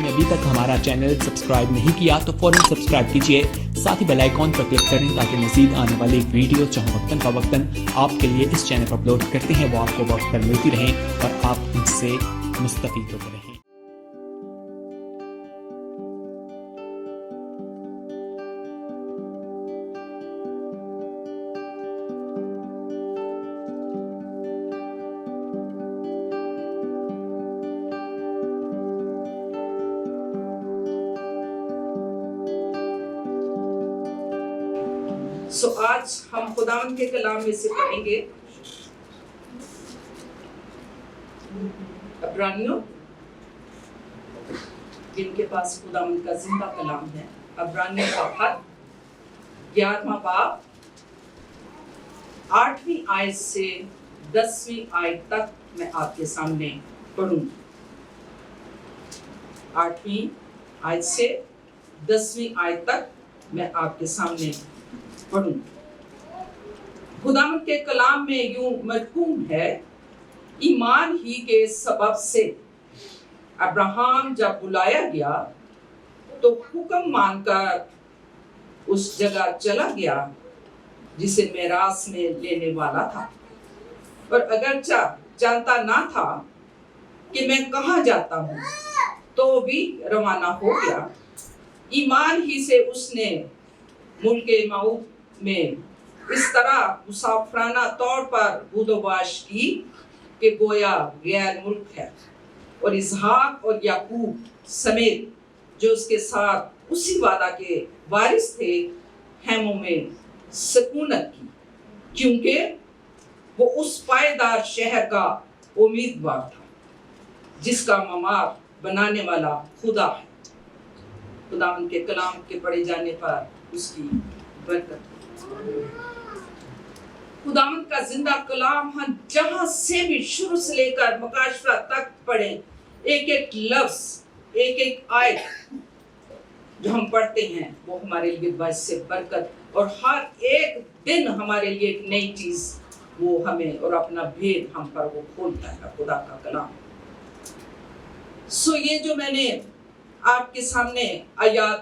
آپ نے ابھی تک ہمارا چینل سبسکرائب نہیں کیا تو فوراً سبسکرائب کیجئے، ساتھ ہی بیل آئیکن پر کلک کریں تاکہ مزید آنے والی ویڈیو جہاں وقتاً فوقتاً آپ کے لیے اس چینل پر اپلوڈ کرتے ہیں وہ آپ کو وقت پر ملتی رہیں اور آپ ان سے مستفید ہوتے رہیں۔ آج ہم خداوند کے کلام میں سے پڑھیں گے عبرانیوں، جن کے پاس خداوند کا زندہ کلام ہے، عبرانیوں کا خط 11واں باب 8ویں آیت سے 10ویں آیت تک میں آپ کے سامنے پڑھوں گی۔ 8ویں آیت سے 10ویں آیت تک میں آپ کے سامنے پڑھوں۔ خداوند کے کلام میں یوں مرقوم ہے، ایمان ہی کے سبب سے ابراہیم جب بلایا گیا تو حکم مان کر اس جگہ چلا گیا جسے میراث میں لینے والا تھا، اور اگرچہ جانتا نہ تھا کہ میں کہاں جاتا ہوں تو بھی روانہ ہو گیا۔ ایمان ہی سے اس نے ملک موعود میں اس طرح مسافرانہ طور پر بود و باش کی کہ گویا غیر ملک ہے، اور اسحاق اور یعقوب سمیت جو اس کے ساتھ اسی وعدہ کے وارث تھے خیموں میں سکونت کی، کیونکہ وہ اس پائیدار شہر کا امیدوار تھا جس کا معمار بنانے والا خدا ہے۔ خداوند کے کلام کے پڑھے جانے پر اس کی برکت۔ خداوند کا زندہ کلام ہم جہاں سے بھی شروع سے لے کر مکاشفہ تک پڑھیں، ایک ایک لفظ، ایک ایک آیت جو ہم پڑھتے ہیں وہ ہمارے لیے باعث سے برکت، اور ہر ایک دن ہمارے لیے ایک نئی چیز وہ ہمیں اور اپنا بھید ہم پر وہ کھولتا ہے خدا کا کلام۔ یہ جو میں نے آپ کے سامنے آیات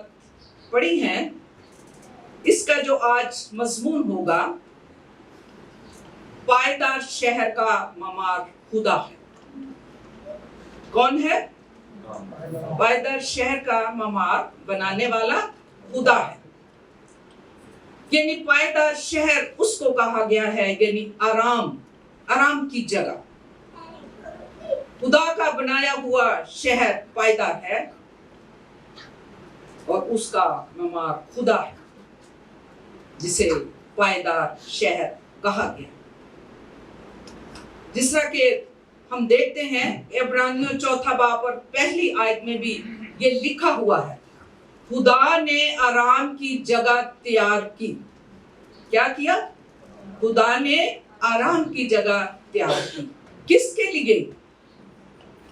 پڑھی ہیں، اس کا جو آج مضمون ہوگا، پائیدار شہر کا معمار خدا ہے۔ کون ہے؟ پائیدار شہر کا معمار بنانے والا خدا ہے۔ یعنی پائیدار شہر اس کو کہا گیا ہے، یعنی آرام کی جگہ۔ خدا کا بنایا ہوا شہر پائیدار ہے اور اس کا معمار خدا ہے جسے پائیدار شہر کہا گیا۔ جس طرح کہ ہم دیکھتے ہیں عبرانیوں 4 باب اور پہلی آیت میں بھی یہ لکھا ہوا ہے، خدا نے آرام کی جگہ تیار کی۔ کیا کیا؟ خدا نے آرام کی جگہ تیار کی۔ کس کے لیے؟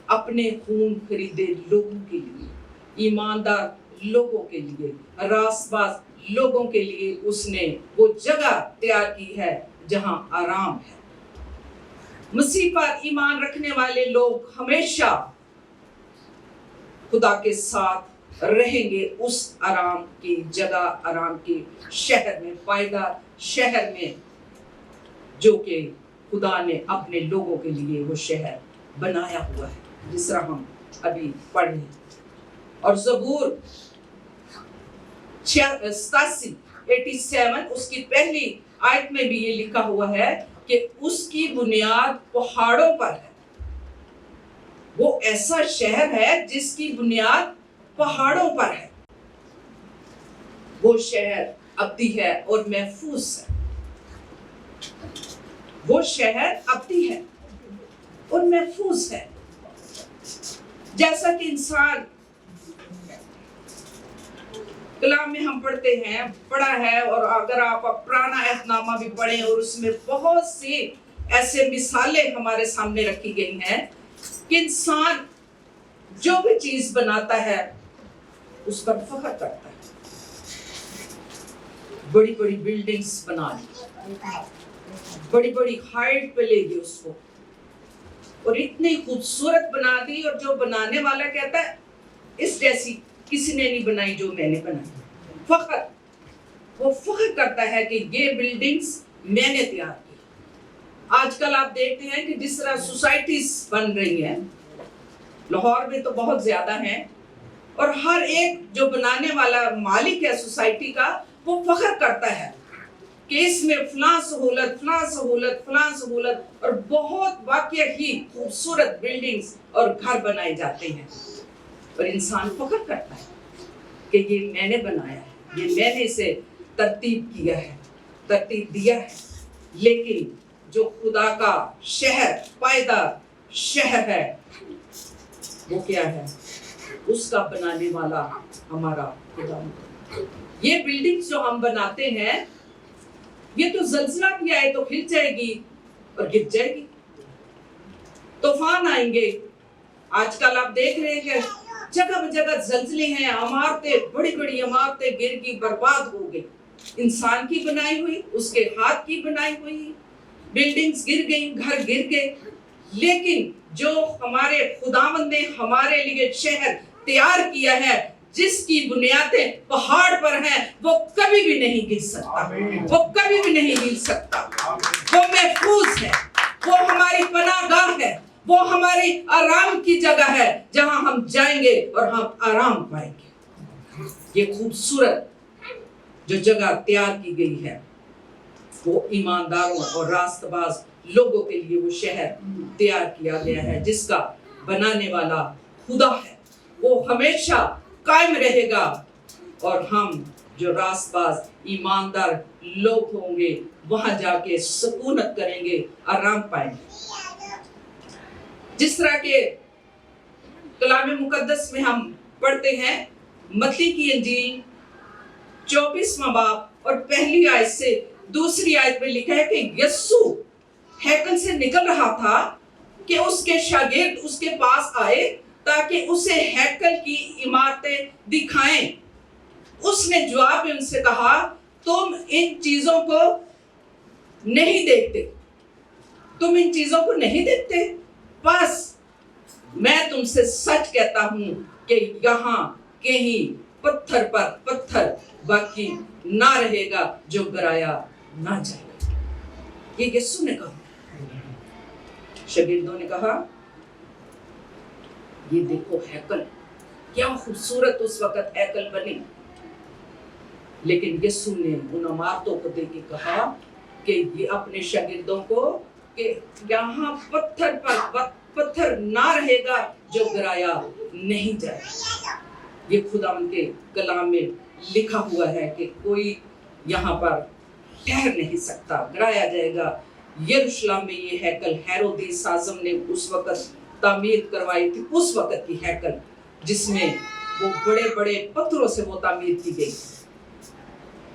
اپنے خون خریدے لوگوں کے لیے، ایماندار لوگوں کے لیے، راست باز لوگوں کے لیے اس نے وہ جگہ تیار کی ہے جہاں آرام ہے۔ مسیح پر ایمان رکھنے والے لوگ ہمیشہ خدا کے ساتھ رہیں گے اس آرام کی جگہ، آرام کے شہر میں، پائیدار شہر میں، جو کہ خدا نے اپنے لوگوں کے لیے وہ شہر بنایا ہوا ہے، جس طرح ہم ابھی پڑھ رہے ہیں۔ اور زبور 87 اس کی پہلی آیت میں بھی یہ لکھا ہوا ہے کہ اس کی بنیاد پہاڑوں پر ہے۔ وہ ایسا شہر ہے جس کی بنیاد پہاڑوں پر ہے۔ وہ شہر ابدی ہے اور محفوظ ہے۔ وہ شہر ابدی ہے اور محفوظ ہے۔ جیسا کہ انسان کلام میں ہم پڑھا ہے، اور اگر آپ پرانا عہد نامہ بھی پڑھیں اور اس میں بہت سی ایسے مثالیں ہمارے سامنے رکھی گئی ہیں کہ انسان جو بھی چیز بناتا ہے اس پر فخر کرتا ہے۔ بڑی بڑی بلڈنگز بنا لی، بڑی بڑی ہائٹ پہ لے گئی اس کو، اور اتنی خوبصورت بنا دی، اور جو بنانے والا کہتا ہے اس جیسی کسی نے نہیں بنائی جو میں نے بنائی. وہ فخر کرتا ہے کہ یہ بلڈنگز میں نے تیار کی. آج کل آپ دیکھتے ہیں کہ جس طرح سوسائٹیز بن رہی ہیں، لاہور میں تو بہت زیادہ ہیں، اور ہر ایک جو بنانے والا مالک ہے سوسائٹی کا وہ فخر کرتا ہے کہ اس میں فلاں سہولت، فلاں سہولت، فلاں سہولت، اور بہت واقعہ ہی خوبصورت بلڈنگز اور گھر بنائے جاتے ہیں. اور انسان فخر کرتا ہے کہ یہ میں نے بنایا ہے، یہ میں نے اسے ترتیب کیا ہے، ترتیب دیا ہے. لیکن جو خدا کا شہر، پائیدار شہر ہے، وہ کیا ہے؟ اس کا بنانے والا ہمارا خدا. یہ بلڈنگز جو ہم بناتے ہیں، یہ تو زلزلہ بھی آئے تو ہل جائے گی اور گر جائے گی. طوفان آئیں گے. آج کل آپ دیکھ رہے ہیں کہ جگہ جگہ زلزلے ہیں، عمارتیں، بڑی بڑی عمارتیں گر گئی، برباد ہو گئی. انسان کی بنائی ہوئی، اس کے ہاتھ کی بنائی ہوئی بلڈنگز گر گئی، گھر گر گئے. لیکن جو ہمارے خداوند نے ہمارے لیے شہر تیار کیا ہے، جس کی بنیادیں پہاڑ پر ہیں، وہ کبھی بھی نہیں گر سکتا، وہ کبھی بھی نہیں گر سکتا. وہ محفوظ ہے، وہ ہماری پناہ گاہ ہے، وہ ہماری آرام کی جگہ ہے، جہاں ہم جائیں گے اور ہم آرام پائیں گے. یہ خوبصورت جو جگہ تیار کی گئی ہے، وہ ایمانداروں اور راست باز لوگوں کے لیے وہ شہر تیار کیا گیا ہے، جس کا بنانے والا خدا ہے. وہ ہمیشہ قائم رہے گا، اور ہم جو راست باز ایماندار لوگ ہوں گے وہاں جا کے سکونت کریں گے، آرام پائیں گے. جس طرح کے کلام مقدس میں ہم پڑھتے ہیں، متی کی انجیل 24واں باب اور پہلی آیت سے دوسری آیت میں لکھا ہے کہ یسوع ہیکل سے نکل رہا تھا کہ اس کے شاگرد اس کے پاس آئے تاکہ اسے ہیکل کی عمارتیں دکھائیں. اس نے جواب میں ان سے کہا، تم ان چیزوں کو نہیں دیکھتے، تم ان چیزوں کو نہیں دیکھتے، بس میں تم سے سچ کہتا ہوں کہ یہاں کہیں پتھر پر پتھر باقی نہ رہے گا جو گرایا نہ جائے گا. یہ یسوع نے کہا. شاگردوں نے کہا، یہ دیکھو ہیکل، کیا خوبصورت اس وقت ہیکل بنی. لیکن یسوع نے ان عمارتوں کو دیکھ کے کہا کہ یہ اپنے شاگردوں کو کہ یہاں پتھر پر پتھر نہ رہے گا جو گرایا نہیں جائے. یہ خدا ان کے کلام میں لکھا ہوا ہے کہ کوئی یہاں پر ٹھہر نہیں سکتا، گرایا جائے گا. یروشلم میں یہ ہیکل ہیرودیس اعظم نے اس وقت تعمیر کروائی تھی، اس وقت کی ہیکل جس میں وہ بڑے بڑے پتھروں سے وہ تعمیر کی گئی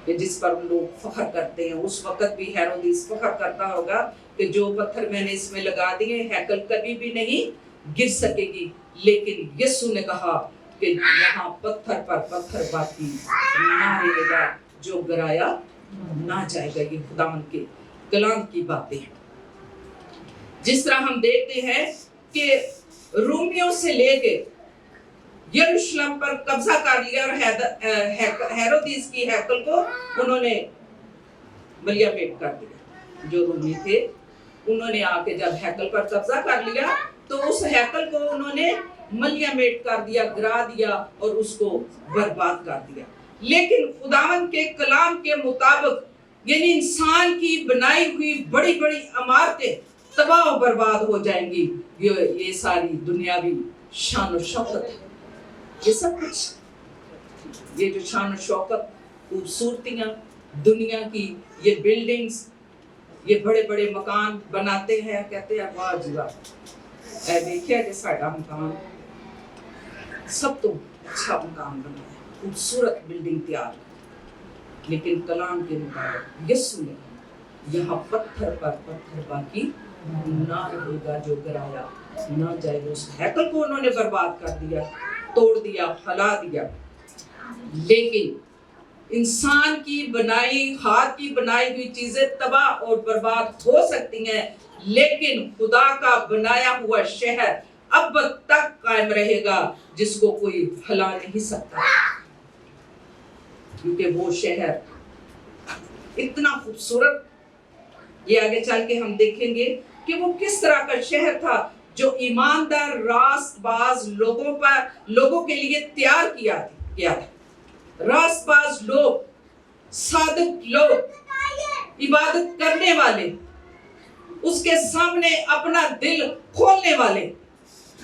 کہ جس پر لوگ فخر کرتے ہیں. اس وقت بھی ہیرودیس فخر کرتا ہوگا کہ جو پتھر میں نے اس میں لگا دیے، ہیکل کبھی بھی نہیں گر سکے گی. لیکن یسوع نے کہا کہ یہاں پتھر پر پتھر باقی نہ رہے گا جو گرایا نہ جائے گا. یہ خداوند کے کلام کی باتیں ہیں. جس طرح ہم دیکھتے ہیں کہ رومیوں سے لے کے یروشلم پر قبضہ کر لیا اور ہیرودیس کی ہیکل کو انہوں نے ملیا میٹ کر دیا. جو رومی تھے انہوں نے آ کے جب ہیکل پر قبضہ کر لیا تو اس ہیکل کو انہوں نے ملیا میٹ کر دیا، گرا دیا اور اس کو برباد کر دیا. لیکن خداوند کے کلام کے مطابق یعنی انسان کی بنائی ہوئی بڑی بڑی عمارتیں تباہ و برباد ہو جائیں گی. یہ ساری دنیاوی شان و شوکت ہے، یہ سب کچھ، یہ جو شان و شوکت، خوبصورتیاں دنیا کی، یہ بلڈنگز، یہ بڑے بڑے مکان بناتے ہیں، کہتے ہیں واہ جی واہ، اے دیکھیا کہ ساڈا مکان سب تو اچھا مکان بنا ہے، خوبصورت بلڈنگ تیار ہے. لیکن کلام کے مطابق یسوع نے یہاں پتھر پر پتھر باقی نہ رہے گا جو گرایا نہ جائے گا. اس ہیکل کو انہوں نے برباد کر دیا، توڑ دیا، ہلا دیا. لیکن انسان کی بنائی، ہاتھ کی بنائی ہوئی چیزیں تباہ اور برباد ہو سکتی ہیں، لیکن خدا کا بنایا ہوا شہر اب تک قائم رہے گا جس کو کوئی ہلا نہیں سکتا، کیونکہ وہ شہر اتنا خوبصورت، یہ آگے چل کے ہم دیکھیں گے کہ وہ کس طرح کا شہر تھا جو ایماندار راست باز لوگوں کے لیے تیار کیا تھا۔ راست باز لوگ، صادق لوگ، عبادت کرنے والے، اس کے سامنے اپنا دل کھولنے والے،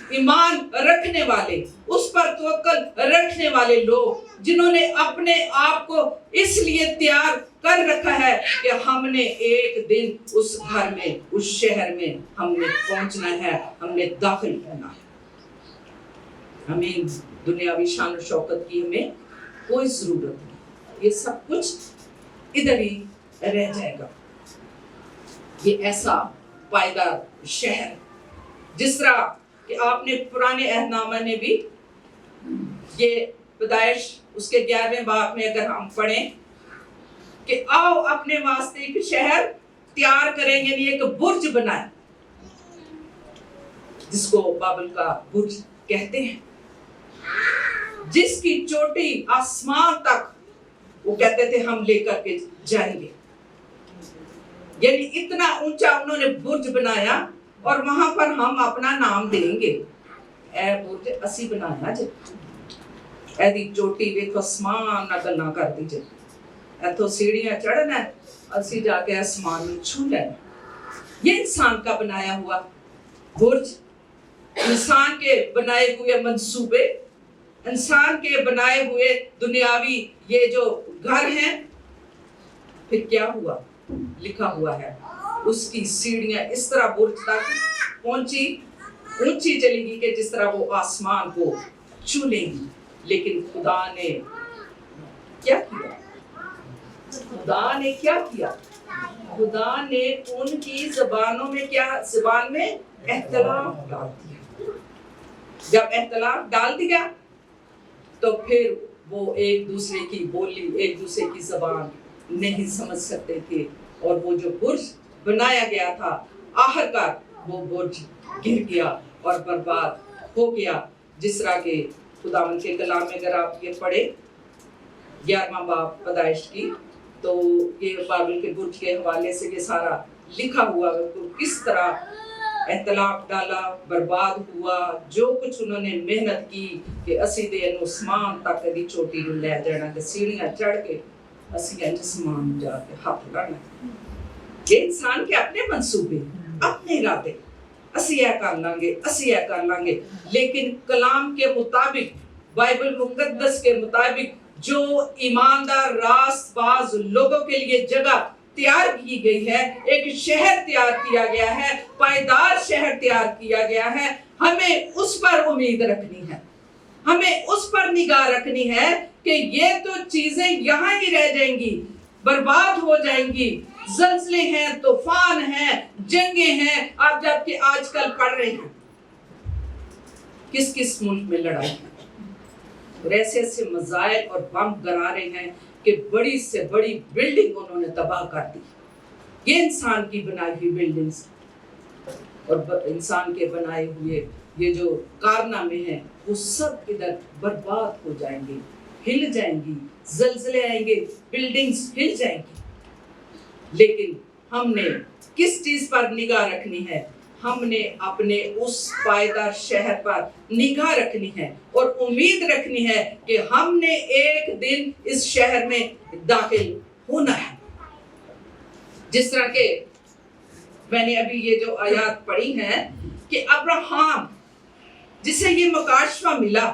ایمان رکھنے والے، اس پر توکل رکھنے والے لوگ، جنہوں نے اپنے آپ کو اس لیے تیار کر رکھا ہے کہ ہم نے ایک دن اس گھر میں، اس شہر میں ہم نے پہنچنا ہے، ہم نے داخل ہونا ہے۔ ہمیں دنیاوی شان و شوکت کی ہمیں کوئی ضرورت نہیں، یہ سب کچھ ادھر ہی رہ جائے گا۔ یہ ایسا پائیدار شہر، جس طرح کہ آپ نے پرانے عہد نامہ نے بھی یہ پیدائش اس کے 11ویں باب میں اگر ہم پڑھیں کہ آؤ اپنے واسطے ایک شہر تیار کریں، یعنی ایک برج بنائیں، جس کو بابل کا برج کہتے ہیں، جس کی چوٹی آسمان تک وہ کہتے تھے ہم لے کر کے جائیں گے۔ یعنی اتنا اونچا انہوں نے برج بنایا اور وہاں پر ہم اپنا نام دیں گے، اے برج اسی بنایا جے، اے دی چوٹی ویکھو آسمان نہ گلاں کر دی جے، ایتھوں سیڑھیاں چڑھنا ہے، اسی جا کے آسمان میں چھو لینا۔ یہ انسان کا بنایا ہوا برج، انسان کے بنائے ہوئے منصوبے، انسان کے بنائے ہوئے دنیاوی یہ جو گھر ہیں، پھر کیا ہوا؟ لکھا ہوا ہے اس کی سیڑھیاں اس طرح برج تک پہنچی، اونچی چلی گی کہ جس طرح وہ آسمان کو چھو لیں گی۔ لیکن خدا نے کیا کیا؟ خدا نے کیا کیا؟ خدا نے ان کی زبانوں میں زبان میں اختلاف ڈال دیا۔ جب اختلاف ڈال دیا تو پھر وہ ایک دوسرے کی بولی، ایک دوسرے کی زبان نہیں سمجھ سکتے تھے، اور وہ جو برج بنایا گیا تھا آخرکار وہ برج گر گیا اور برباد ہو گیا۔ جس طرح کہ خداوند کے کلام میں اگر آپ یہ پڑھیں 11واں باب پیدائش کی، تو یہ بابل کے برج کے حوالے سے یہ سارا لکھا ہوا ہے، تو کس طرح اختلاف ڈالا، برباد ہوا، جو کچھ انہوں نے محنت کی کہ اسی دے آسمان تک دی چوٹی نوں لے جانا، کہ سیڑھیاں چڑھ کے اسی آسمان جا کے ہاتھ لانا۔ یہ انسان کے اپنے منصوبے، اپنے ارادے، اسی یہ کر لیں گے، اسی یہ کر لیں گے، لیکن کلام کے مطابق، بائبل مقدس کے مطابق جو ایماندار راست باز لوگوں کے لیے جگہ تیار کی گئی ہے، ایک شہر تیار کیا گیا ہے، پائیدار شہر تیار کیا گیا ہے، ہمیں اس پر امید رکھنی ہے، ہمیں اس پر نگاہ رکھنی ہے کہ یہ تو چیزیں یہاں ہی رہ جائیں گی، برباد ہو جائیں گی، زلزلے ہیں، طوفان ہیں، جنگیں ہیں۔ آپ جب کہ آج کل پڑھ رہے ہیں کس کس ملک میں لڑائی ہے، ایسے ایسے مزائل اور بم گرا رہے ہیں کہ بڑی سے بڑی بلڈنگ انہوں نے تباہ کر دی۔ یہ انسان کی بنائی ہوئی بلڈنگز اور انسان کے بنائے ہوئے یہ جو کارنامے ہیں وہ سب ادھر برباد ہو جائیں گے، ہل جائیں گی، زلزلے آئیں گے، بلڈنگز ہل جائیں گی۔ لیکن ہم نے کس چیز پر نگاہ رکھنی ہے؟ ہم نے اپنے اس پائیدار شہر پر نگاہ رکھنی ہے اور امید رکھنی ہے کہ ہم نے ایک دن اس شہر میں داخل ہونا ہے۔ جس طرح کہ میں نے ابھی یہ جو آیات پڑھی ہیں کہ ابراہیم جسے یہ مکاشفہ ملا،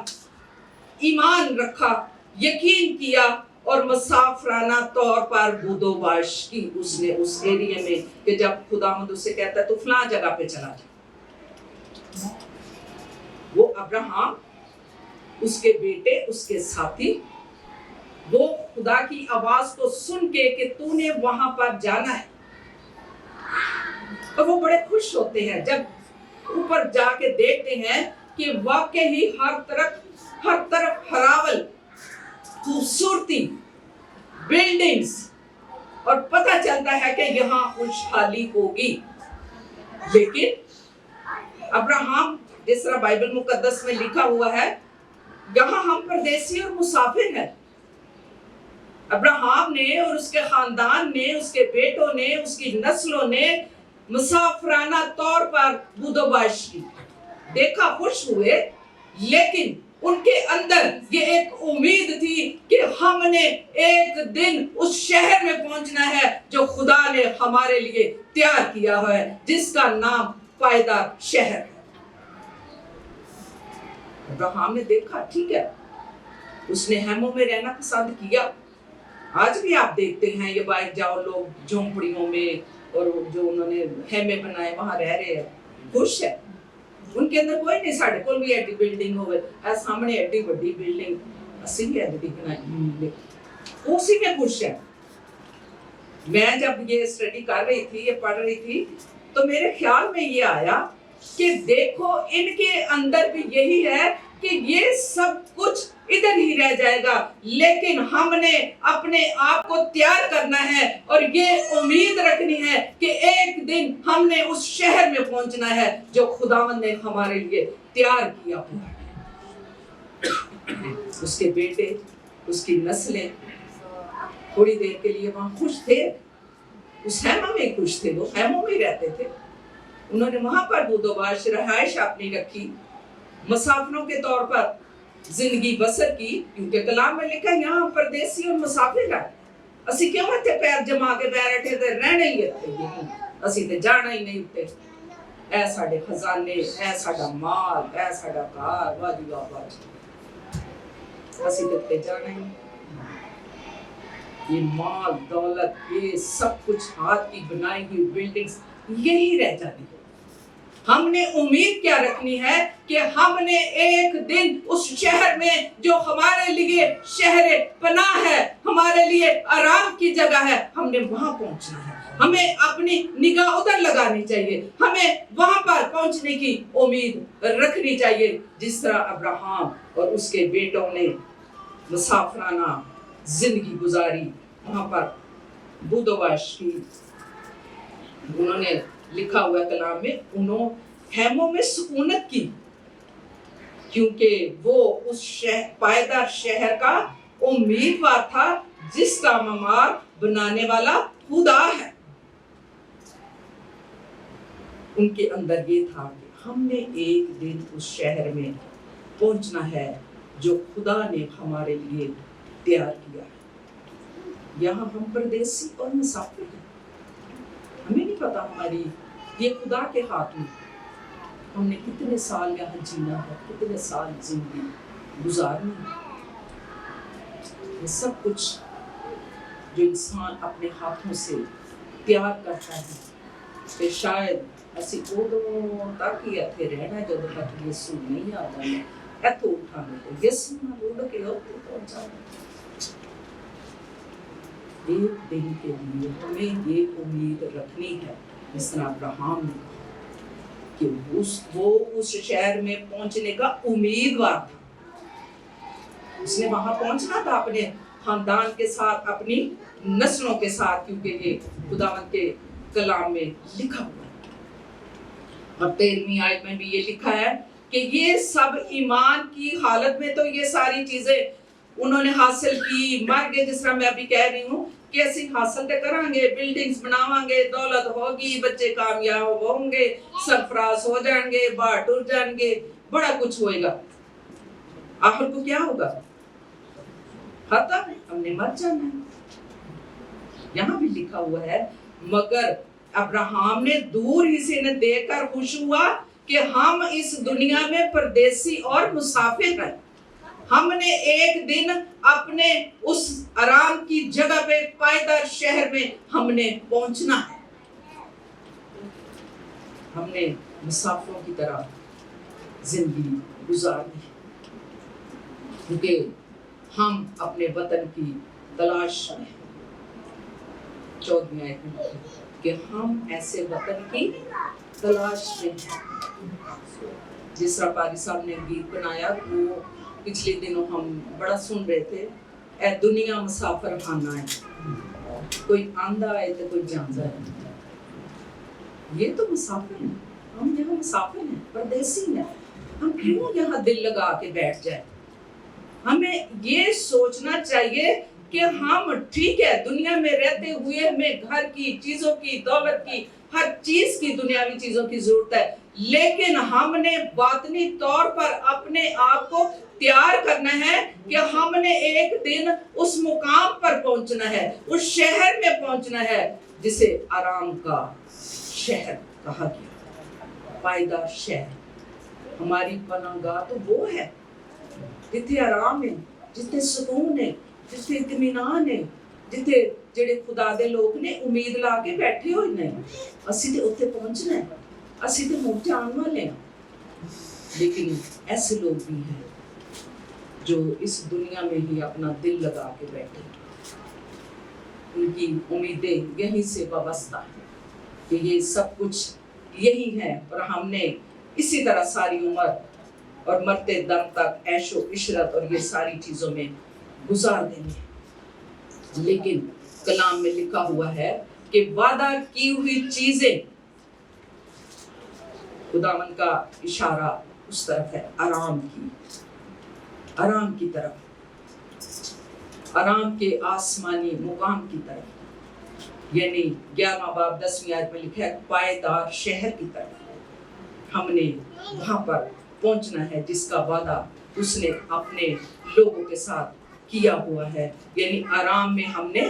ایمان رکھا، یقین کیا اور مسافرانہ طور پر بود و باش کی اس نے اس ایریے میں، کہ جب خداوند اسے کہتا ہے تو فلاں جگہ پہ چلا جا، وہ ابراہیم، اس کے بیٹے، اس کے ساتھی، وہ خدا کی آواز کو سن کے کہ تو نے وہاں پر جانا ہے، اور وہ بڑے خوش ہوتے ہیں جب اوپر جا کے دیکھتے ہیں کہ واقعی ہر طرف ہراول، خوبصورتی، بلڈنگز، اور پتہ چلتا ہے کہ یہاں خوشحالی ہوگی۔ لیکن ابراہیم जिस तरह बाइबल मुकद्दस में लिखा हुआ है, यहाँ हम परदेसी और मुसाफिर हैं। अब्राहम ने और उसके खानदान ने, उसके बेटों ने, उसकी नस्लों ने मुसाफराना तौर पर बूदोबाश की, देखा, खुश हुए, लेकिन उनके अंदर ये एक उम्मीद थी कि हमने एक दिन उस शहर में पहुंचना है जो खुदा ने हमारे लिए तैयार किया है, जिसका नाम पायदार शहर है। अब्राहम ने देखा, ठीक है, उसने हेमों में रहना पसंद किया। आज भी आप देखते हैं ये बाहर जाओ, लोग झोंपड़ियों में और जो उन्होंने हेमे बनाए वहां रह रहे हैं, खुश है। उनके अंदर कोई नहीं, साढ़े कोल भी एडी बिल्डिंग होवे, ए सामने एडी बड़ी बिल्डिंग ਅਸੀਂ भी एडी बनाई, उसी में खुश है। मैं जब ये स्टडी कर रही थी, ये पढ़ रही थी, तो मेरे ख्याल में ये आया कि देखो इनके अंदर भी यही है कि ये सब कुछ इधर ही रह जाएगा, लेकिन हमने अपने आप को तैयार करना है और ये उम्मीद रखनी है कि एक दिन हमने उस शहर में पहुंचना है जो खुदावंद ने हमारे लिए तैयार किया हुआ है। उसके बेटे, उसकी नस्लें थोड़ी देर के लिए वहां खुश थे, उस हैमा में खुश थे, वो हैमों में रहते थे। उन्होंने वहां पर बूदोबाश रहाइश अपनी रखी, मुसाफिरों के तौर पर जिंदगी बसर की, क्योंकि कलाम में लिखा है यहाँ परदेसी और मुसाफिर है। ਅਸੀਂ ਕਿਉਂ ਇੱਥੇ ਪੈਰ ਜਮਾ ਕੇ ਬੈਠੇ ਤੇ ਰਹਿਣਾ ਹੀ ਇੱਥੇ, ਅਸੀਂ ਤੇ ਜਾਣਾ ਹੀ ਨਹੀਂ ਉੱਤੇ। ਇਹ ਸਾਡੇ ਖਜ਼ਾਨੇ, ਇਹ ਸਾਡਾ ਮਾਲ, ਇਹ ਸਾਡਾ ਘਰ, ਵਾਦੀ ਵਾਹ, ਅਸੀਂ ਤੇ ਉੱਤੇ ਜਾਣਾ ਹੀ। ये माल दौलत, ये सब कुछ हाथ की बनाई हुई बिल्डिंग्स यही रह जाती है। हमने उम्मीद क्या रखनी है कि हमने एक दिन उस शहर में जो हमारे लिए शहर पनाह है, हमारे लिए आराम की जगह है, हमने वहां पहुंचना है। हमें अपनी निगाह उधर लगानी चाहिए, हमें वहां पर पहुंचने की उम्मीद रखनी चाहिए, जिस तरह अब्राहम और उसके बेटों ने मुसाफराना जिंदगी गुजारी, वहां पर बूदोबाश की। उन्होंने लिखा हुआ कलाम में, उन्होंने हैमों में सुकूनत की, क्योंकि वो उस पायदार शहर का उम्मीदवार था जिसका ममार बनाने वाला खुदा है। उनके अंदर ये था कि हमने एक दिन उस शहर में पहुंचना है जो खुदा ने हमारे लिए तैयार किया है। यहाँ हम परदेसी और मुसाफिर हैं, हमें नहीं पता हमारी ये खुदा के हाथ में हमने कितने साल यहाँ जीना है, कितने साल जिंदगी गुजारनी है। ये सब कुछ जो इंसान अपने हाथों से तैयार करता है, कि शायद ਅਸੀਂ ਉਦੋਂ ਤੱਕ ਹੀ ਇੱਥੇ ਰਹਿਣਾ ਜਦੋਂ ਤੱਕ ਯਿਸੂ ਨਹੀਂ ਆ ਜਾਂਦਾ, ਇੱਥੋਂ ਉਠਾਂਗੇ ਤੇ ਯਿਸੂ ਨਾਲ ਉੱਡ ਕੇ ਉੱਥੇ ਪਹੁੰਚ ਜਾਵਾਂਗੇ। एक दिन के लिए हमें ये उम्मीद रखनी है, जिस तरह अब्राहम ने कहा कि वो उस शहर में पहुंचने का उम्मीदवार था। उसने वहां पहुंचना था अपने खानदान के साथ, अपनी नस्लों के साथ, क्योंकि ये खुदावंद के कलाम में लिखा हुआ है। और 13वीं आयत में भी ये लिखा है कि ये सब ईमान की हालत में तो ये सारी चीजें उन्होंने हासिल की, मर गए, जिस तरह मैं अभी कह रही हूँ कि ਅਸੀਂ ਹਾਸਲ ਤੇ ਕਰਾਂਗੇ, ਬਿਲਡਿੰਗਸ ਬਣਾਵਾਂਗੇ, ਦੌਲਤ ਹੋਗੀ, ਬੱਚੇ ਕਾਮਯਾਬ ਹੋਣਗੇ, ਸਰਫਰਾਜ਼ ਹੋ ਜਾਣਗੇ, ਬਾਹਰ ਟੁਰ ਜਾਣਗੇ, बड़ा कुछ होएगा। आखिर को क्या होगा? खत्म, हमने मर जाना है। यहाँ भी लिखा हुआ है, मगर अब्राहम ने दूर ही से न देखकर खुश हुआ कि हम इस दुनिया में परदेसी और मुसाफिर हैं। हमने एक दिन अपने उस आराम की जगह पे पायदार शहर में हमने पहुंचना है। हमने मुसाफिरों की तरह जिंदगी गुजारनी है, क्योंकि हम अपने वतन की तलाश में हैं। 14वीं आयत में कि हम ऐसे वतन की तलाश में हैं। जिस तरह पारी साहब ने गीत बनाया, वो पिछले दिनों हम बड़ा सुन रहे थे, ए दुनिया मुसाफिर खाना है, कोई आंदा है तो कोई जांदा है। ये तो मुसाफिर है, हम यहाँ मुसाफिर हैं, परदेसी हैं। हम क्यों यहाँ दिल लगा के बैठ जाए? हमें ये सोचना चाहिए कि हम ठीक है, दुनिया में रहते हुए हमें घर की चीजों की, दौलत की, हर चीज की, दुनियावी चीजों की जरूरत है, लेकिन हमने बातनी तौर पर अपने आप को तैयार करना है कि हमने एक दिन उस मुकाम पर पहुंचना है, उस शहर में पहुंचना है जिसे आराम का शहर कहा गया, पायदार शहर। हमारी पनाहगाह तो वो है जिथे आराम है, जिथे सुकून है, जिथे इत्मीनान है, जिथे ਜਿਹੜੇ ਖੁਦਾ ਦੇ ਲੋਕ ਨੇ ਉਮੀਦ ਲਾ ਕੇ ਬੈਠੇ ਹੋਏ ਨੇ। ਅਸੀਂ ਤੇ ਉੱਥੇ ਪਹੁੰਚਣਾ ਹੈ, ਅਸੀਂ ਤੇ ਮੁੜ ਜਾਣ ਵਾਲੇ ਹਾਂ। लेकिन ऐसे लोग भी हैं जो इस दुनिया में ही अपना दिल लगा के बैठे, उनकी उम्मीदें यहीं से वाबस्ता है कि ये सब कुछ यही है और हमने इसी तरह सारी उम्र और मरते दम तक ऐशो इशरत और ये सारी चीजों में गुजार देंगे। लेकिन कलाम में लिखा हुआ है कि वादा की हुई चीजें, खुदावन का इशारा उस तरफ है, आराम की तरफ, आराम के आसमानी मुकाम की तरफ, यानी 11वां बाब 10वीं आयत में लिखा है पायदार शहर की तरफ। हमने वहां पर पहुंचना है जिसका वादा उसने अपने लोगों के साथ किया हुआ है, यानी आराम में हमने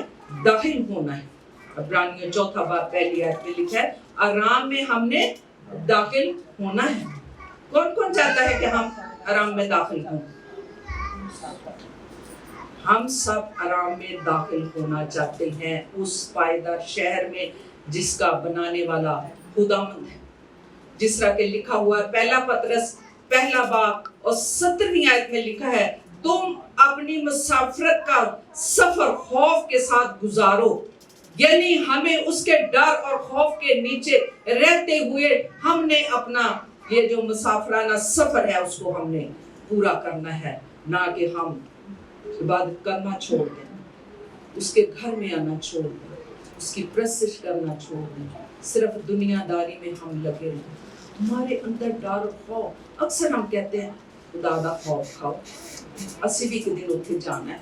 दाखिल होना है। इब्रानियों 4 बाब 1 आयत में लिखा है आराम में हमने दाखिल होना है। कौन कौन चाहता है कि हम आराम में दाखिल हों? हम सब आराम में दाखिल होना चाहते हैं, उस पायदार शहर में जिसका बनाने वाला खुदावंद है। जिस तरह के लिखा हुआ है 1 पतरस 1 बाब और 17वीं आयत में लिखा है तुम अपनी मुसाफरत का सफर खौफ के साथ गुजारो, यानी हमें उसके डर और खौफ के नीचे रहते हुए हमने अपना ये जो मुसाफराना सफर है उसको हमने पूरा करना है, ना कि हम इबादत करना छोड़ दें, उसके घर में आना छोड़ दें, उसकी प्रशिश करना छोड़ दें, सिर्फ दुनियादारी में हम लगे रहें। हमारे अंदर डर और खौफ, अक्सर हम कहते हैं खुदा दा खौफ खाओ, असी भी एक दिन उत्थे जाना है,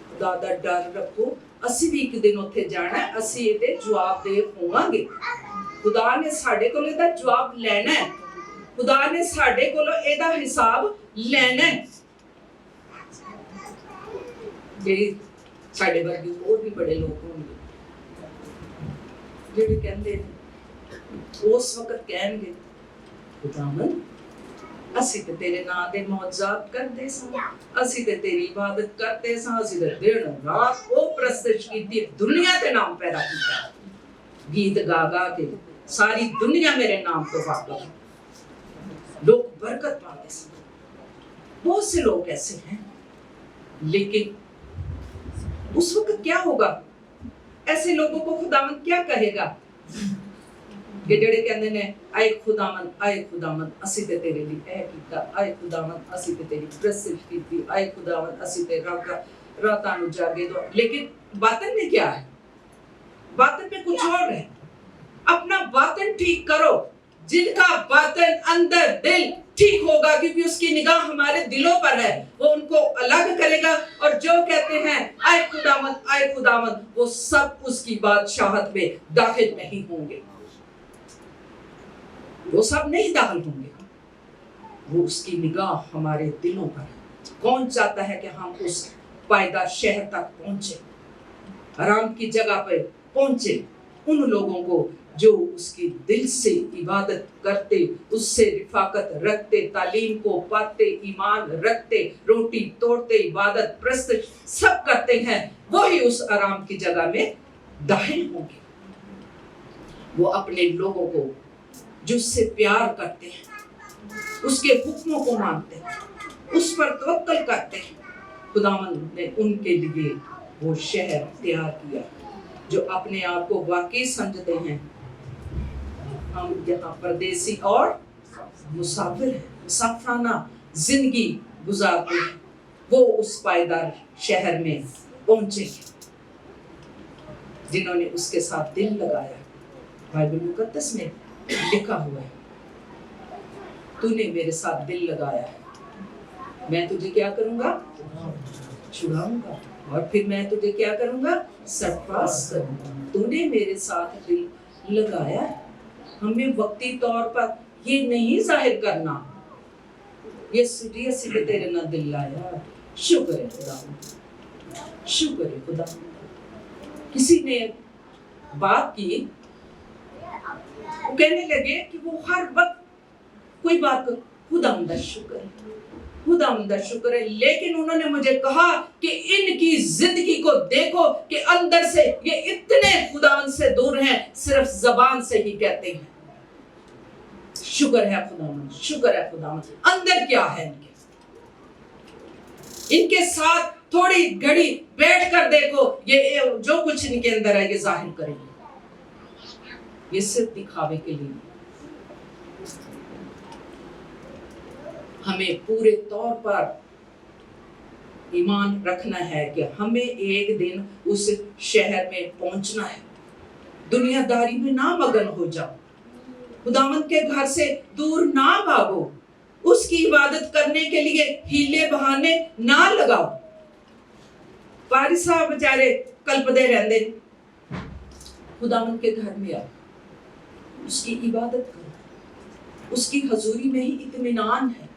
खुदा दा डर रखो, असी भी एक दिन उत्थे जाना है, असी इहदे जवाब दे होवांगे। खुदा ने साडे कोलों इहदा जवाब लेना है, खुदा ने साडे कोलों इहदा हिसाब लेना है। जेड़ी साडे वर्गे होर भी बड़े लोग होंगे जेड़े कहंदे ने उस वक्त कहणगे खुदावन असी ते तेरे नाम दे मौजूद करते सां, असी ते तेरी इबादत करते सां, असी ते दिन रात वो प्रस्तुत कीती, दुनिया ते नाम पैदा किया, गीत गा गा के सारी दुनिया मेरे नाम तो वाकिफ, लोग बरकत पाते हैं। बहुत से लोग ऐसे हैं, लेकिन उस वक्त क्या होगा? ऐसे लोगों को खुदावंद क्या कहेगा कि जेड़े कहंदे ने आए खुदावंद असी ते तेरे लिए ऐ कीता, आए खुदावंद असी ते तेरी प्रशंसा कीती, आए खुदावंद असी ते रातां नूं जागे दो। लेकिन बातन में क्या है? बातन में कुछ और है। अपना बातन ठीक करो, जिनका बातन अंदर दिल ठीक होगा, क्योंकि उसकी निगाह हमारे दिलों पर है, वो उनको अलग करेगा। और जो कहते हैं आए खुदावंद, वो सब उसकी बादशाहत में दाखिल नहीं होंगे, वो सब नहीं दाखिल होंगे। वो उसकी निगाह हमारे दिलों पर है। कौन चाहता है कि हम उस पायदार शहर तक पहुंचे, आराम की जगह पर पहुंचे? उन लोगों को जो उसकी दिल से इबादत करते, उससे रिफाकत रखते, तालीम को पाते, ईमान रखते, रोटी तोड़ते, इबादत प्रस्तुत सब करते हैं, वही उस आराम की जगह में दाखिल होंगे। वो अपने लोगों को जो उससे प्यार करते हैं, उसके हुक्मों को मानते हैं, उस पर तवक्कल करते हैं, खुदावंद ने उनके लिए वो शहर तैयार किया। जो अपने आप को वाकई समझते हैं हम यहाँ परदेसी और मुसाफिर हैं, मुसाफराना जिंदगी गुजारते हैं, वो उस पायदार शहर में पहुंचेंगे जिन्होंने उसके साथ दिल लगाया। बाइबल मुकद्दस में लिखा हुआ है तूने मेरे साथ दिल लगाया है, मैं तुझे क्या करूंगा, छुड़ाऊंगा, और फिर मैं तुझे क्या करूंगा, सरपास करूंगा। तूने मेरे साथ दिल लगाया है। हमें वक्ती तौर पर ये नहीं जाहिर करना, ये सीधे सीधे तेरे ना दिल लाया। शुक्र है खुदा, शुक्र है खुदा। किसी ने बात की, वो कहने लगे कि वो हर वक्त कोई बात कर, खुदा शुक्र है, खुदा शुक्र है, लेकिन उन्होंने मुझे कहा कि इनकी जिंदगी को देखो कि अंदर से ये इतने खुदा से दूर हैं, सिर्फ जबान से ही कहते हैं शुक्र है खुदावंद, शुक्र है खुदावंद। अंदर क्या है इनके साथ थोड़ी घड़ी बैठ कर देखो, ये जो कुछ इनके अंदर है ये जाहिर करेंगे, ये सिर्फ दिखावे के लिए। हमें पूरे तौर पर ईमान रखना है कि हमें एक दिन उस शहर में पहुंचना है। दुनियादारी में ना मगन हो जाओ, खुदावंद के घर से दूर ना भागो, उसकी इबादत करने के लिए हीले बहाने ना लगाओ। पारी साहब बेचारे कल्पदे रहंदे, खुदावंद के घर में आओ, उसकी इबादत करो, उसकी हजूरी में ही इत्मीनान है,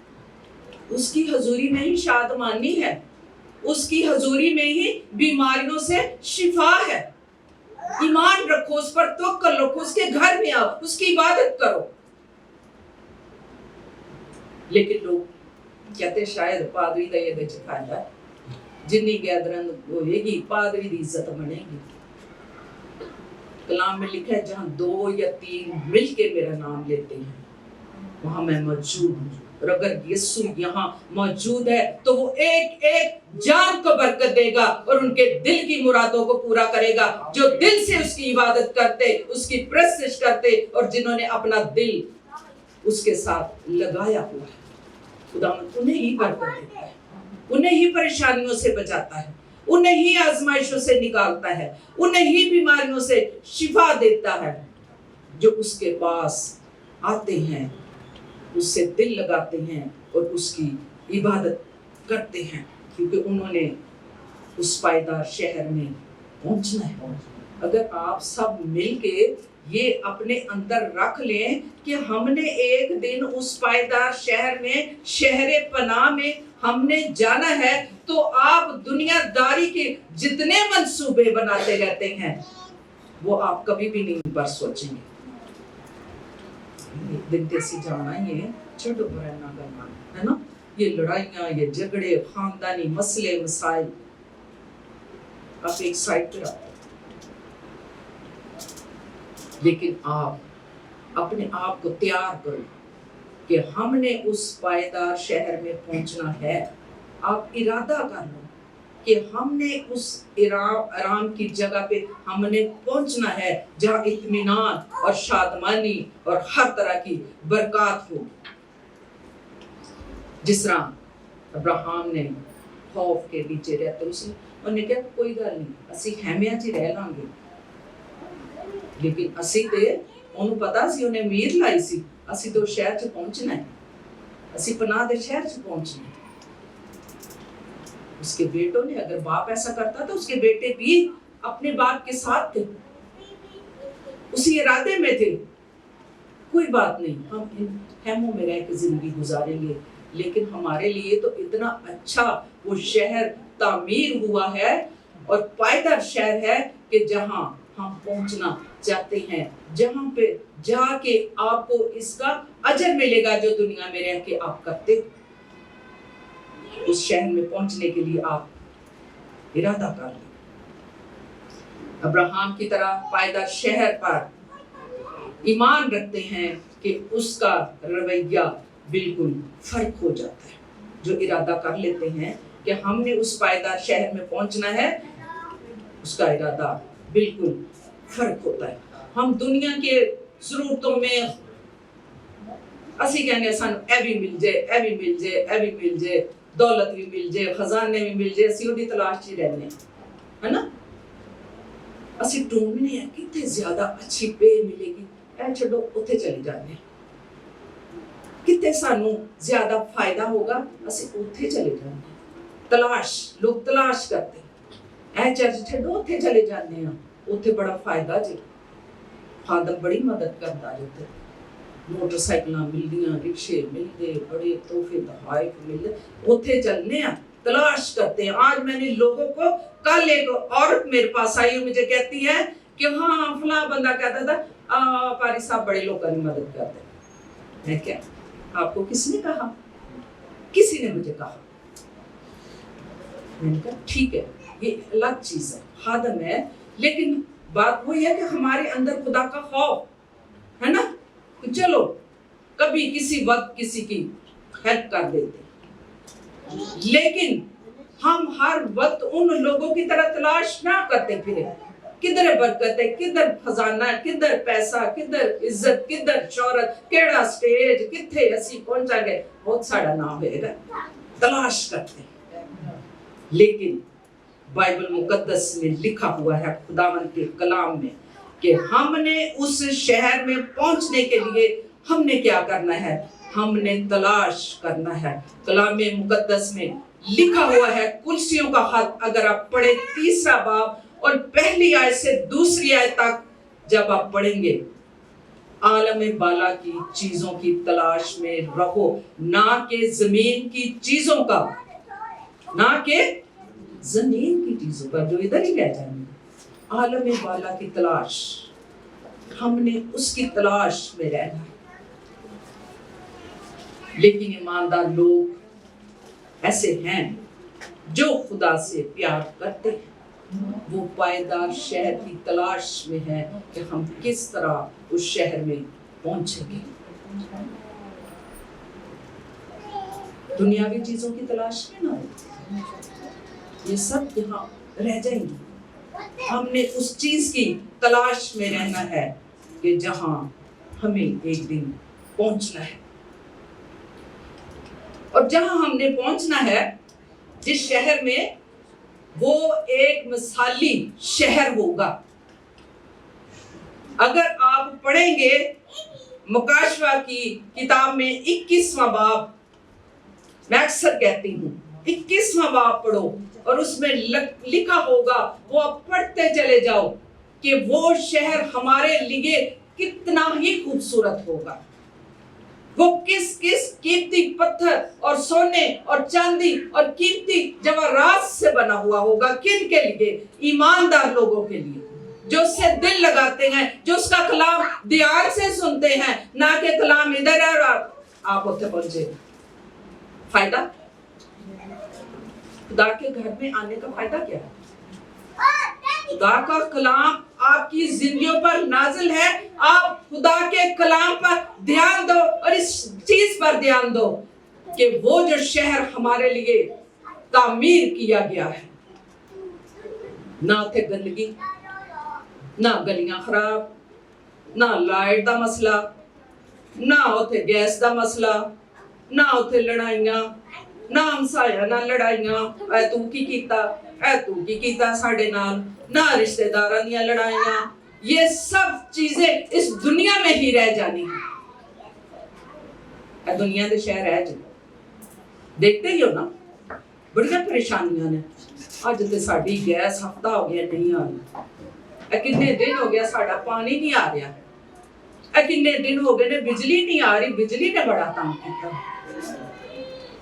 उसकी हजूरी में ही शादमानी है, उसकी हजूरी में ही बीमारियों से शिफा है। ईमान रखो, उस पर तवक्कल रखो, उसके घर में आओ, उसकी इबादत करो। लेकिन लोग कहते शायद पादरी का ये फायदा है, जिन्नी गैदरन होएगी पादरी की इज्जत बनेगी। कलाम में लिखा है जहां 2 या 3 मिलके मेरा नाम लेते हैं वहां मैं मौजूद हूँ। और अगर यीशु यहाँ मौजूद है तो वो एक एक जान को बरकत देगा और उनके दिल की मुरादों को पूरा करेगा। जो दिल से उसकी इबादत करते, उसकी प्रस्तुत करते और जिन्होंने अपना दिल उसके साथ लगाया हुआ है, खुदावंद उन्हें ही बरकत देता है, उन्हें ही परेशानियों से बचाता है, उन्हें ही आजमाइशों से निकालता है, उन्हें ही बीमारियों से शिफा देता है। जो उसके पास आते हैं, उससे दिल लगाते हैं और उसकी इबादत करते हैं, क्योंकि उन्होंने उस पायदार शहर में पहुंचना है। अगर आप सब मिलके ये अपने अंदर रख लें कि हमने एक दिन उस पायदार शहर में, शहरे पनाह में हमने जाना है, तो आप दुनियादारी के जितने मंसूबे बनाते रहते हैं वो आप कभी भी नहीं पर सोचेंगे। एक दिन कैसी जाना, ये छोटो बड़ा ना करना है ना, ये लड़ाइयाँ, ये झगड़े, खानदानी मसले मसाइल आप एक साइड पे रखो, लेकिन आप अपने आप को तैयार करो कि हमने उस पायदार शहर में पहुंचना है। आप इरादा कर लो कि हमने उस आराम की जगह पे हमने पहुंचना है जहां इत्मीनान और शादमानी और हर तरह की बरकत हो। जिस तरह अब्राहम ने खौफ के नीचे रहते, उसने कहा कोई गल नहीं, असी खैमियां च रह लांगे, लेकिन असी ते ਉਹਨੂੰ ਪਤਾ ਸੀ, ਉਹਨੇ ਉਮੀਦ ਲਾਈ ਸੀ ਅਸੀਂ तो शहर च पहुंचना है, ਅਸੀਂ पनाह दे शहर च पहुंचना है। उसके बेटों ने, अगर बाप ऐसा करता तो उसके बेटे भी अपने बाप के साथ थे, उसी इरादे में थे। कोई बात नहीं, हम इन खेमों में रह के जिंदगी गुजारेंगे, लेकिन हमारे लिए तो इतना अच्छा वो शहर तामीर हुआ है और पायदार शहर है कि जहां हम पहुंचना चाहते हैं, जहां पे जाके आपको इसका अजर मिलेगा जो दुनिया में रह के आप करते। उस शहर में पहुंचने के लिए आप इरादा कर लें। अब्राहम की तरह पायदार शहर पर ईमान रखते हैं कि उसका रवैया बिल्कुल फर्क हो जाता है। जो इरादा कर लेते हैं कि हमने उस पायदार शहर में पहुंचना है, उसका इरादा बिल्कुल फर्क होता है। हम दुनिया के जरूरतों में असी कहने सानू ए भी मिल जाए, ए भी मिल जाए, ए भी मिल जाए, दौलत भी मिल जाए, खजाने भी मिल जाए, असी उहदी तलाश च रहने, है ना। असी ढूंढने हैं कितने ज्यादा अच्छी पे मिलेगी, ए छड्डो उत्थे चले जाने। ਕਿਤੇ ਸਾਨੂੰ ਜ਼ਿਆਦਾ ਫਾਇਦਾ ਹੋਗਾ, ਅਸੀਂ ਉੱਥੇ ਚਲੇ ਜਾਂਦੇ। ਲੋਕ ਤਲਾਸ਼ ਕਰਦੇ, ਇਹ ਚਰਚ ਛੱਡੋ ਉੱਥੇ ਚਲੇ ਜਾਂਦੇ ਆ, ਉੱਥੇ ਬੜਾ ਫਾਇਦਾ ਜੀ, ਫਾਦਰ ਬੜੀ ਮਦਦ ਕਰਦਾ ਜੀ, ਉੱਥੇ ਮੋਟਰਸਾਈਕਲਾਂ ਮਿਲਦੀਆਂ, ਰਿਕਸ਼ੇ मिलते, बड़े तोहफे तोहफे मिलते, ਉੱਥੇ चलने आ, तलाश करते हैं। आज मैंने लोगों को, कल एक औरत मेरे पास आई और मुझे कहती है कि हाँ फला बंदा कहता था पारी साहब बड़े लोगों की मदद करते हैं। मैं क्या, आपको किसने कहा? किसी ने मुझे कहा। मैंने कहा ठीक है, ये अलग चीज है, खादम है, लेकिन बात वही है कि हमारे अंदर खुदा का खौफ है ना, चलो कभी किसी वक्त किसी की हेल्प कर देते, लेकिन हम हर वक्त उन लोगों की तरह तलाश ना करते फिरे, किधर बरकत है, किधर खजाना, किधर पैसा, किधर इज्जत, किधर शोहरत, केड़ा स्टेज, किथे असी पहुंचा गए, बहुत साड़ा नाम होगा, तलाश करते। लेकिन बाइबल मुकद्दस में लिखा हुआ है, खुदावन के कलाम में, कि हमने उस शहर में पहुंचने के लिए हमने क्या करना है, हमने तलाश करना है। कलाम मुकद्दस में लिखा हुआ है, कुर्सियों का खत अगर आप पढ़े 3 बाब और पहली आयत से 2 आयत तक जब आप पढ़ेंगे, आलम बाला की चीजों की तलाश में रहो, ना कि जमीन की चीजों का, ना कि जमीन की चीजों का जो इधर ही रह जाएंगे। आलम बाला की तलाश, हमने उसकी तलाश में रहना है। लेकिन ईमानदार लोग ऐसे हैं जो खुदा से प्यार करते हैं, वो पायदार शहर की तलाश में है कि हम किस तरह उस शहर में पहुंचेंगे। दुनियावी चीजों की तलाश में ना, ये सब यहाँ रह जाएंगी। हमने उस चीज की तलाश में रहना है कि जहां हमें एक दिन पहुंचना है, और जहां हमने पहुंचना है, जिस शहर में, वो एक मिसाली शहर होगा। अगर आप पढ़ेंगे मुकाशवा की किताब में 21वां बाब, मैं अक्सर कहती हूँ 21वां बाब पढ़ो, और उसमें लिखा होगा, वो आप पढ़ते चले जाओ कि वो शहर हमारे लिए कितना ही खूबसूरत होगा, वो किस किस कीमती पत्थर और सोने और चांदी और कीमती जवाहरात से बना हुआ होगा। किन के लिए? ईमानदार लोगों के लिए, जो उससे दिल लगाते हैं, जो उसका कलाम ध्यान से सुनते हैं, ना कि कलाम इधर है और आप उत्थे पहुंचे। फायदा, खुदा के घर में आने का फायदा क्या है? खुदा का कलाम आपकी जिंदगियों पर नाजिल है, आप खुदा के कलाम पर ध्यान दो, और इस चीज पर ध्यान दो कि वो जो शहर हमारे लिए तामीर किया गया है, ना उथे गंदगी, ना गलियां खराब, ना लाइट दा मसला, ना उथे गैस दा मसला, ना उथे लड़ाइयां, ना हमसाया ना लड़ाइयां, ऐ तू की कीता, ऐ तू की कीता साडे नाल, ना रिश्तेदारां दी लड़ाइयां। ये सब चीजें इस दुनिया में ही रह जानी है। ऐ दुनिया दे शहर है जी, देखते ही हो ना, बड़ियां परेशानियां ने। अज ते साडी गैस हफ्ता हो गया नहीं आ रही, ऐ कितने दिन हो गया साडा पानी नहीं आ रहा, ऐ कितने दिन हो गए ने बिजली नहीं आ रही, बिजली ने बड़ा तंग किया,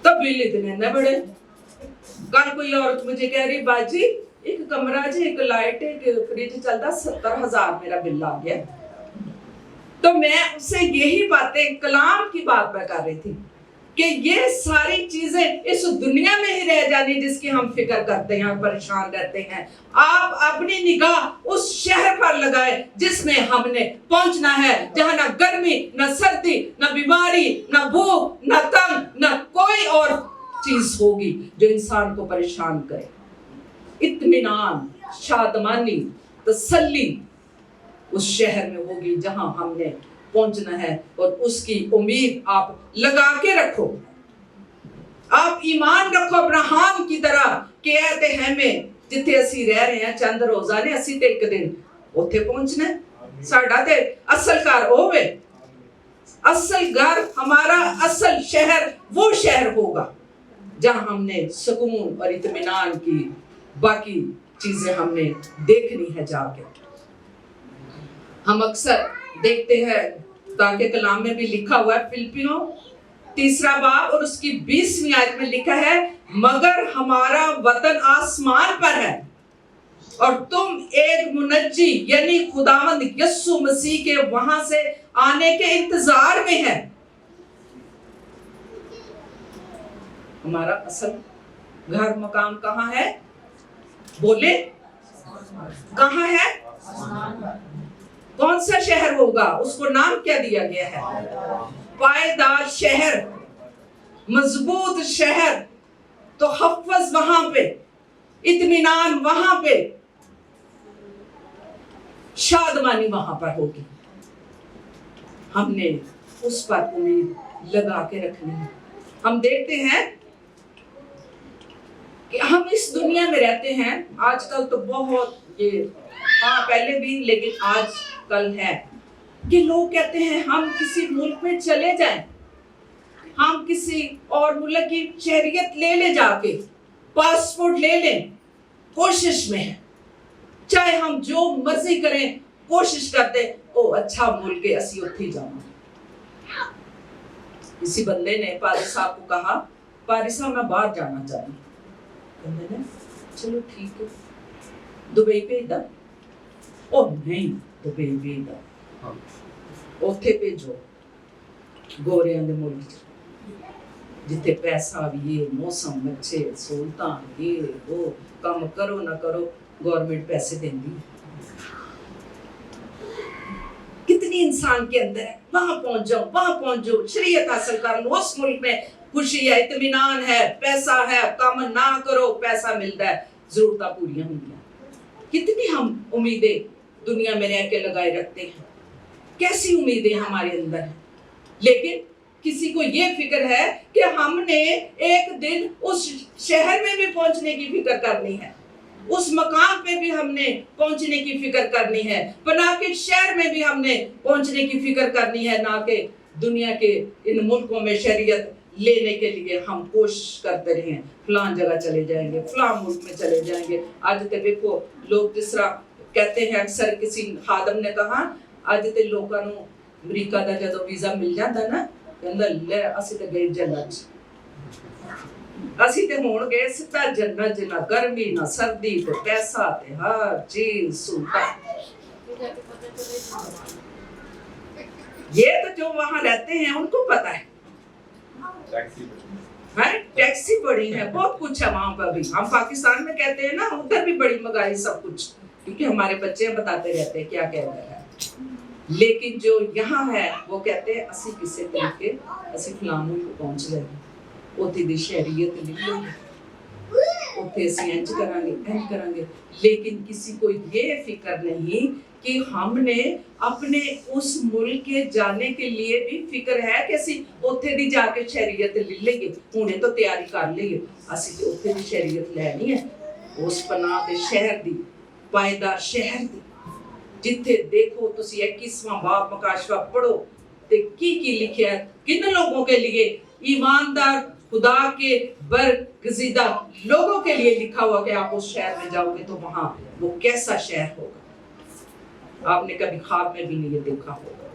तो बिल इतने न बड़े। कल कोई औरत मुझे कह रही, बाजी एक कमरा जी, एक लाइट, एक फ्रिज चलता, 70,000 मेरा बिल आ गया। तो मैं उससे यही बातें, कलाम की बात मैं कर रही थी कि ये सारी चीजें इस दुनिया में ही रह जानी जिसकी हम फिक्र करते हैं और परेशान रहते हैं। आप अपनी निगाह उस शहर पर लगाए जिसमें हमने पहुंचना है, जहां ना गर्मी, ना सर्दी, ना बीमारी, ना भूख, ना तंग, ना कोई और चीज होगी जो इंसान को परेशान करे। इत्मीनान, शादमानी, तसल्ली उस शहर में होगी जहां हमने पहुंचना है, और उसकी उम्मीद आप लगा के रखो। आप ईमान रखो अब्राहम की तरह कि ऐते हैं में जिथे असी रह रहे हैं चंद रोजा ने, असी ते एक दिन उथे पहुंचना है। साडा ते असल घर होवे, असल घर, हमारा असल शहर वो शहर होगा जहां हमने सुकून और इत्मीनान की बाकी चीजें हमने देखनी है जाके। हम अक्सर देखते हैं, ताकि कलाम में भी लिखा हुआ है, फिलिपियों 3 बाब और उसकी 20वीं आयत में लिखा है, मगर हमारा वतन आसमान पर है और तुम एक मुनज्जी यानी खुदावंद यीशु मसीह के वहां से आने के इंतजार में है। हमारा असल घर मकाम कहाँ है? बोले, कहाँ है? कौन सा शहर होगा? उसको नाम क्या दिया गया है? पायदार शहर, मजबूत शहर। तो हफ्ज वहां पे, इत्मीनान वहां पे, शादमानी वहां पर होगी। हमने उस पर उम्मीद लगा के रखनी है। हम देखते हैं कि हम इस दुनिया में रहते हैं, आजकल तो बहुत ये, हाँ पहले भी, लेकिन आजकल है कि लोग कहते हैं हम किसी मुल्क में चले जाएं, हम किसी और मुल्क की शहरियत ले जाके पासपोर्ट ले लें, कोशिश में है, चाहे हम जो मर्जी करें, कोशिश करते ओ अच्छा मुल्क है, असी उत्थे जाना। किसी बंदे ने पारी साहब को कहा, पारी साहब मैं बाहर जाना चाहती, बंदे ने चलो ठीक है, दुबई भेज दा। ओ नहीं, दुबई भेज दा, उत्थे भेजो गोरियां दे मुल्क च, जिथे पैसा भी है, मौसम अच्छे, सहूलतां ये वो, काम करो ना करो गवर्नमेंट पैसे देंदी। कितनी इंसान के अंदर है, वहां पहुंच जाओ, शरीयत हासिल कर लो, उस मुल्क में खुशी है, इत्मीनान है, पैसा है, काम ना करो पैसा मिलता है, जरूरतां पूरियां होंगी। कितनी हम उम्मीदें दुनिया में रह के लगाए रखते हैं, कैसी उम्मीदें हमारे अंदर है। लेकिन किसी को ये फिक्र है कि हमने एक दिन उस शहर में भी पहुंचने की फिक्र करनी है, उस मकाम पे भी हमने पहुंचने की फिक्र करनी है, पनाह के शहर में भी हमने पहुंचने की फिक्र करनी है, ना कि दुनिया के इन मुल्कों में शरीयत लेने के लिए हम कोशिश करते रहे, फलां जगह चले जाएंगे, फलां मुल्क में चले जाएंगे। आज तो देखो लोग जिस तरह कहते हैं, अक्सर किसी खादम ने कहा, ਅੱਜ ਤੇ ਲੋਕਾਂ ਨੂੰ ਅਮਰੀਕਾ ਦਾ ਜਦੋਂ ਵੀਜ਼ਾ ਮਿਲ ਜਾਂਦਾ ਨਾ, ਕਹਿੰਦਾ ਲੈ ਅਸੀਂ ਤੇ ਗਏ ਜੰਨਤ, ਅਸੀਂ ਤੇ ਹੁਣ ਗਏ ਸਿੱਧਾ ਜੰਨਤ, ਨਾ ਗਰਮੀ ਨਾ ਸਰਦੀ, ਤੇ ਪੈਸਾ ਤੇ ਹਰ ਚੀਜ਼ सुनता। ये तो जो वहां रहते हैं उनको पता है, टैक्सी बड़ी है, बहुत कुछ है वहां पर भी। हम पाकिस्तान में कहते हैं ना, उधर भी बड़ी महंगाई सब कुछ, क्योंकि हमारे बच्चे बताते रहते हैं क्या कह रहे हैं। लेकिन जो यहाँ है वो कहते हैं असी किसी तरीके असी फलाने को पहुंच गए, उत्थे दी शहरियत लिख लो, उत्थे असी इंज करांगे। लेकिन किसी को ये फिक्र नहीं कि हमने अपने उस मुल्क के जाने के लिए भी फिक्र है कि असी उत्थे दी जाके शहरियत ले लेंगे, हुणे तो तैयारी कर लईए, असी ते उत्थे दी शहरियत लैनी है, उस पनाह दे शहर दी, पायदार शहर दी, जिथे देखो तुसी 21वां बाब मकाशवा पढ़ो ते की लिखा है, किन लोगों के लिए, ईमानदार खुदा के बरगजीदा लोगों के लिए लिखा हुआ कि आप उस शहर में जाओगे तो वहां वो कैसा शहर होगा, आपने कभी ख्वाब में भी नहीं देखा होगा,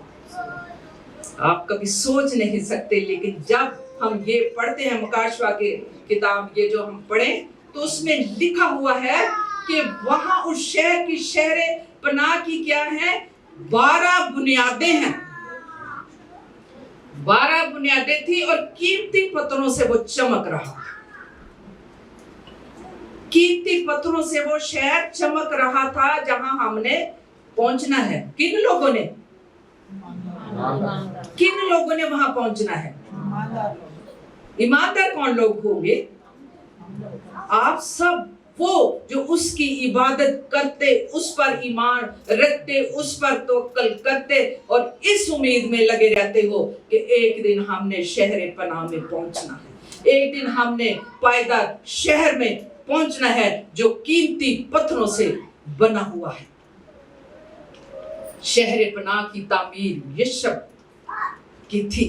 आप कभी सोच नहीं सकते। लेकिन जब हम ये पढ़ते हैं मकाशवा के किताब, ये जो हम पढ़े, तो उसमें लिखा हुआ है कि वहां उस शहर की शहरे पनाह की क्या है, 12 बुनियादें हैं, 12 बुनियादें थी और कीमती पत्थरों से वो चमक रहा, कीमती पत्थरों से वो शहर चमक रहा था जहां हमने पहुंचना है। किन लोगों ने वहां पहुंचना है? ईमानदार कौन लोग होंगे? आप सब, वो जो उसकी इबादत करते, उस पर ईमान रखते, उस पर तवक्कल करते और इस उम्मीद में लगे रहते हो कि एक दिन हमने शहर पनाह में पहुंचना है, एक दिन हमने पायदार शहर में पहुंचना है जो कीमती पत्थरों से बना हुआ है। शहर पनाह की तामीर, ये शब्द की थी।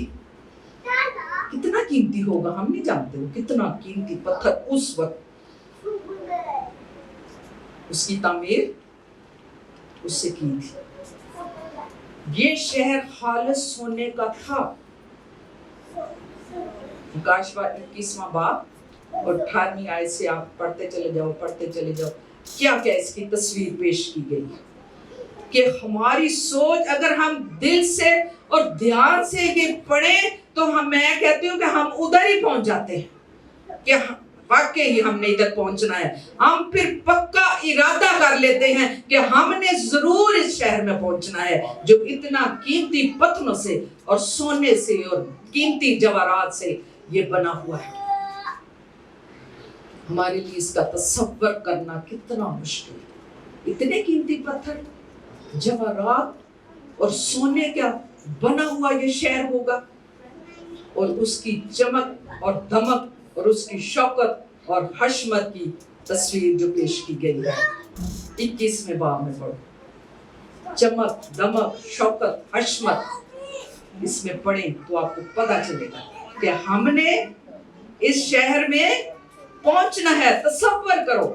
कितना कीमती होगा हम नहीं जानते, वो कितना कीमती पत्थर उस वक्त, उसकी तामीर उससे की थी। ये शहर खालिस सोने का था। प्रकाशवाद 21वां बाब और 18वीं आयत से आप पढ़ते चले जाओ क्या क्या इसकी तस्वीर पेश की गई कि हमारी सोच अगर हम दिल से और ध्यान से ये पढ़े तो मैं कहती हूँ कि हम उधर ही पहुंच जाते हैं कि वाकई ही हमने इधर पहुंचना है। हम फिर पक्का इरादा कर लेते हैं कि हमने जरूर इस शहर में पहुंचना है जो इतना कीमती पत्थरों से और सोने से और कीमती जवाहरात से ये बना हुआ है। हमारे लिए इसका तसव्वुर करना कितना मुश्किल है। इतने कीमती पत्थर, जवाहरात और सोने का बना हुआ ये शहर होगा, और उसकी चमक और दमक और उसकी शौकत और हशमत की तस्वीर जो पेश की गई है 21वें बाब में पढ़ो। चमक, दमक, शौकत, हशमत, इसमें पढ़े तो आपको पता चलेगा कि हमने इस शहर में पहुंचना है। तसव्वुर करो।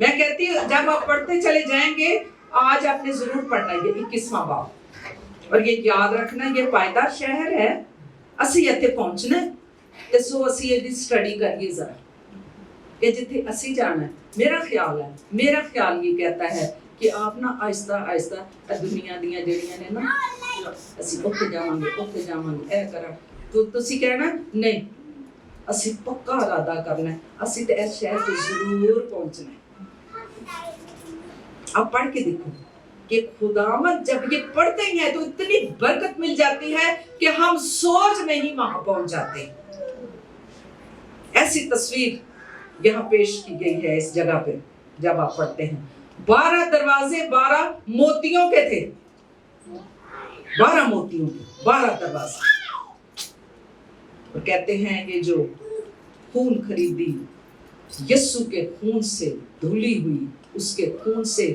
मैं कहती हूँ जब आप पढ़ते चले जाएंगे, आज आपने जरूर पढ़ना है 21वां बाब, और ये याद रखना ये पायदार शहर है, ਅਸੀਂ ਇੱਥੇ ਪਹੁੰਚਣਾ ਤੇ ਸੋ ਅਸੀਂ ਇਹਦੀ ਸਟੱਡੀ ਕਰੀਏ ਜ਼ਰਾ कि जिथे ਅਸੀਂ जाना है। मेरा ख्याल ये कहता है कि आप ना आहिस्ता आहिस्ता दुनिया ਦੀਆਂ ਜਿਹੜੀਆਂ ਨੇ ਨਾ ਅਸੀਂ ਉੱਥੇ ਜਾਵਾਂਗੇ ਇਹ ਕਰਾਂ तो ਤੁਸੀਂ ਕਹਿਣਾ ਨਹੀਂ ਅਸੀਂ ਪੱਕਾ ਇਰਾਦਾ ਕਰਨਾ ਹੈ, ਅਸੀਂ ਤੇ ਇਸ ਸ਼ਹਿਰ ਤੇ ਜ਼ਰੂਰ ਪਹੁੰਚਣਾ है। आप पढ़ के देखो कि खुदावंद जब ये पढ़ते हैं तो इतनी बरकत मिल जाती है कि हम सोच में ही वहां पहुंच जाते हैं। ऐसी तस्वीर यहाँ पेश की गई है इस जगह पे जब आप पढ़ते हैं। 12 दरवाजे 12 मोतियों के थे, 12 मोतियों के 12 दरवाजे। और कहते हैं ये जो खून खरीदी यीशु के खून से धुली हुई, उसके खून से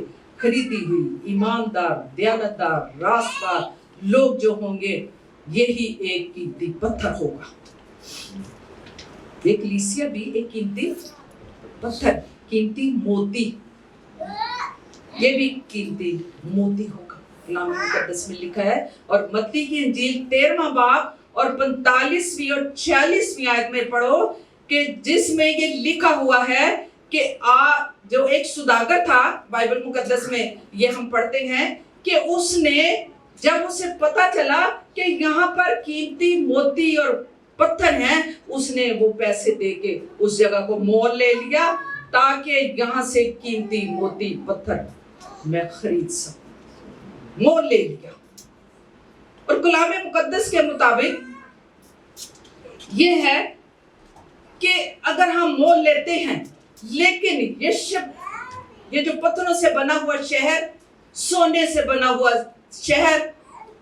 खरीदी हुई ईमानदार, दयानतदार, रास्तदार लोग जो होंगे यही एक कीमती पत्थर होगा। एक कलीसिया भी एक कीमती पत्थर, कीमती मोती, ये भी कीमती मोती होगा। कलाम मुकद्दस में लिखा है। और मत्ती की इंजील 13वां बाब और 45वीं और 46वीं आयत में पढ़ो कि जिसमें ये लिखा हुआ है कि जो एक सुदागर था, बाइबल मुकद्दस में ये हम पढ़ते हैं कि उसने जब उसे पता चला कि यहाँ पर कीमती मोती और पत्थर हैं, उसने वो पैसे देके उस जगह को मोल ले लिया ताकि यहाँ से कीमती मोती पत्थर मैं खरीद सकूं। मोल ले लिया। और कलाम मुकद्दस के मुताबिक ये है कि अगर हम मोल लेते हैं, लेकिन ये जो पत्थरों से बना हुआ शहर, सोने से बना हुआ शहर,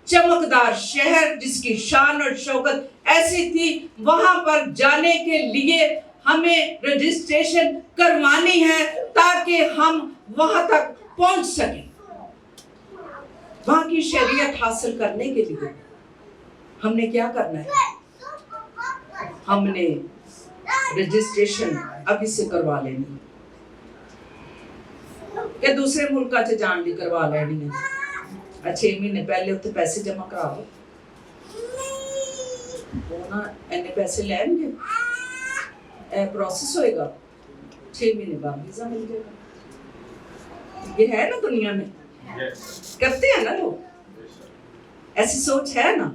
चमकदार शहर जिसकी शान और शौकत ऐसी थी, वहां पर जाने के लिए हमें रजिस्ट्रेशन करवानी है ताकि हम वहां तक पहुंच सकें। वहां की शरीयत हासिल करने के लिए हमने क्या करना है? हमने रजिस्ट्रेशन अभी से करवा लेनी या दूसरे मुल्का च जान ली करवा लेनी है। 6 महीने पहले उत्थे पैसे जमा करा दो, वो ना इन्ने पैसे लेंगे, प्रोसेस होएगा, 6 महीने बाद वीजा मिल जाएगा। ये है ना दुनिया में, करते हैं ना लोग, ऐसी सोच है ना।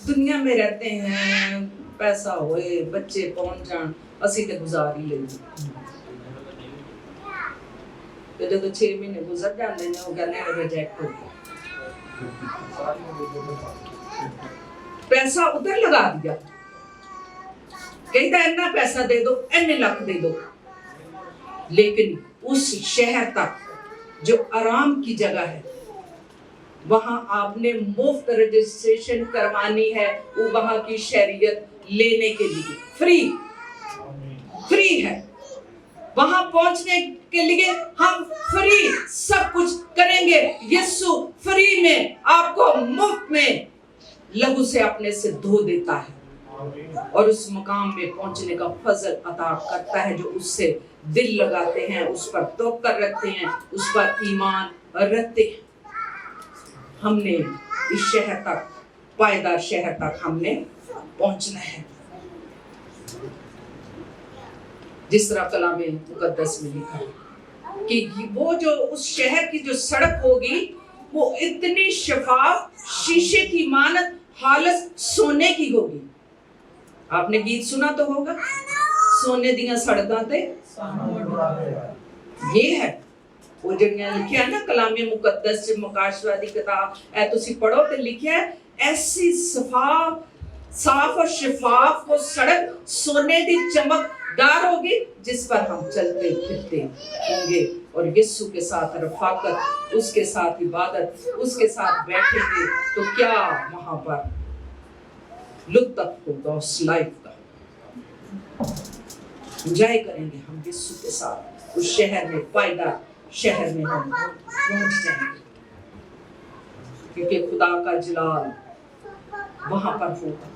दुनिया में रहते हैं, पैसा होए, बच्चे पहुंच जान, असी ते गुजार ही लेंगे। तो जब 6 महीने गुजर जाते हैं वो कहने हैं रिजेक्ट हो गया, पैसा उधर लगा दिया, कहता इतना पैसा दे दो, इतने लाख दे दो, लेकिन उस शहर तक जो आराम की जगह है वहां आपने मुफ्त रजिस्ट्रेशन करवानी है। वो वहां की शरीयत लेने के लिए फ्री है। वहां पहुंचने के लिए हम फ्री सब कुछ करेंगे। यीशु फ्री में आपको मुफ्त में लहू से अपने से धो देता है और उस मकाम में पहुंचने का फजल अता करता है। जो उससे दिल लगाते हैं, उस पर तवक्कुल रखते हैं, उस पर ईमान रखते हैं। हमने इस शहर तक, पायदार शहर तक हमने पहुंचना है। जिस तरह कलाम मुकद्दस में लिखा है कि वो जो उस शहर की जो सड़क होगी वो इतनी शफाफ, शीशे की मानद हालत सोने की होगी। आपने गीत सुना तो होगा, सोने दियां सड़कां ते ये है वो जड़ियां लिखिया ना कलामे मुकद्दस च मुकाशवा दी किताब ऐ तुसी पढ़ो ते लिखिया है ऐसी साफ और शफाफ वो सड़क सोने दी चमकदार होगी जिस पर हम चलते फिरते होंगे और यीशु के साथ रफाकत, उसके साथ इबादत, उसके साथ बैठेंगे तो क्या वहां पर लुत्फ होगा उस लाइफ का। एंजॉय करेंगे हम यीशु के साथ उस शहर में, पायदार शहर में हम पहुंच जाएंगे क्योंकि खुदा का जलाल वहां पर होगा।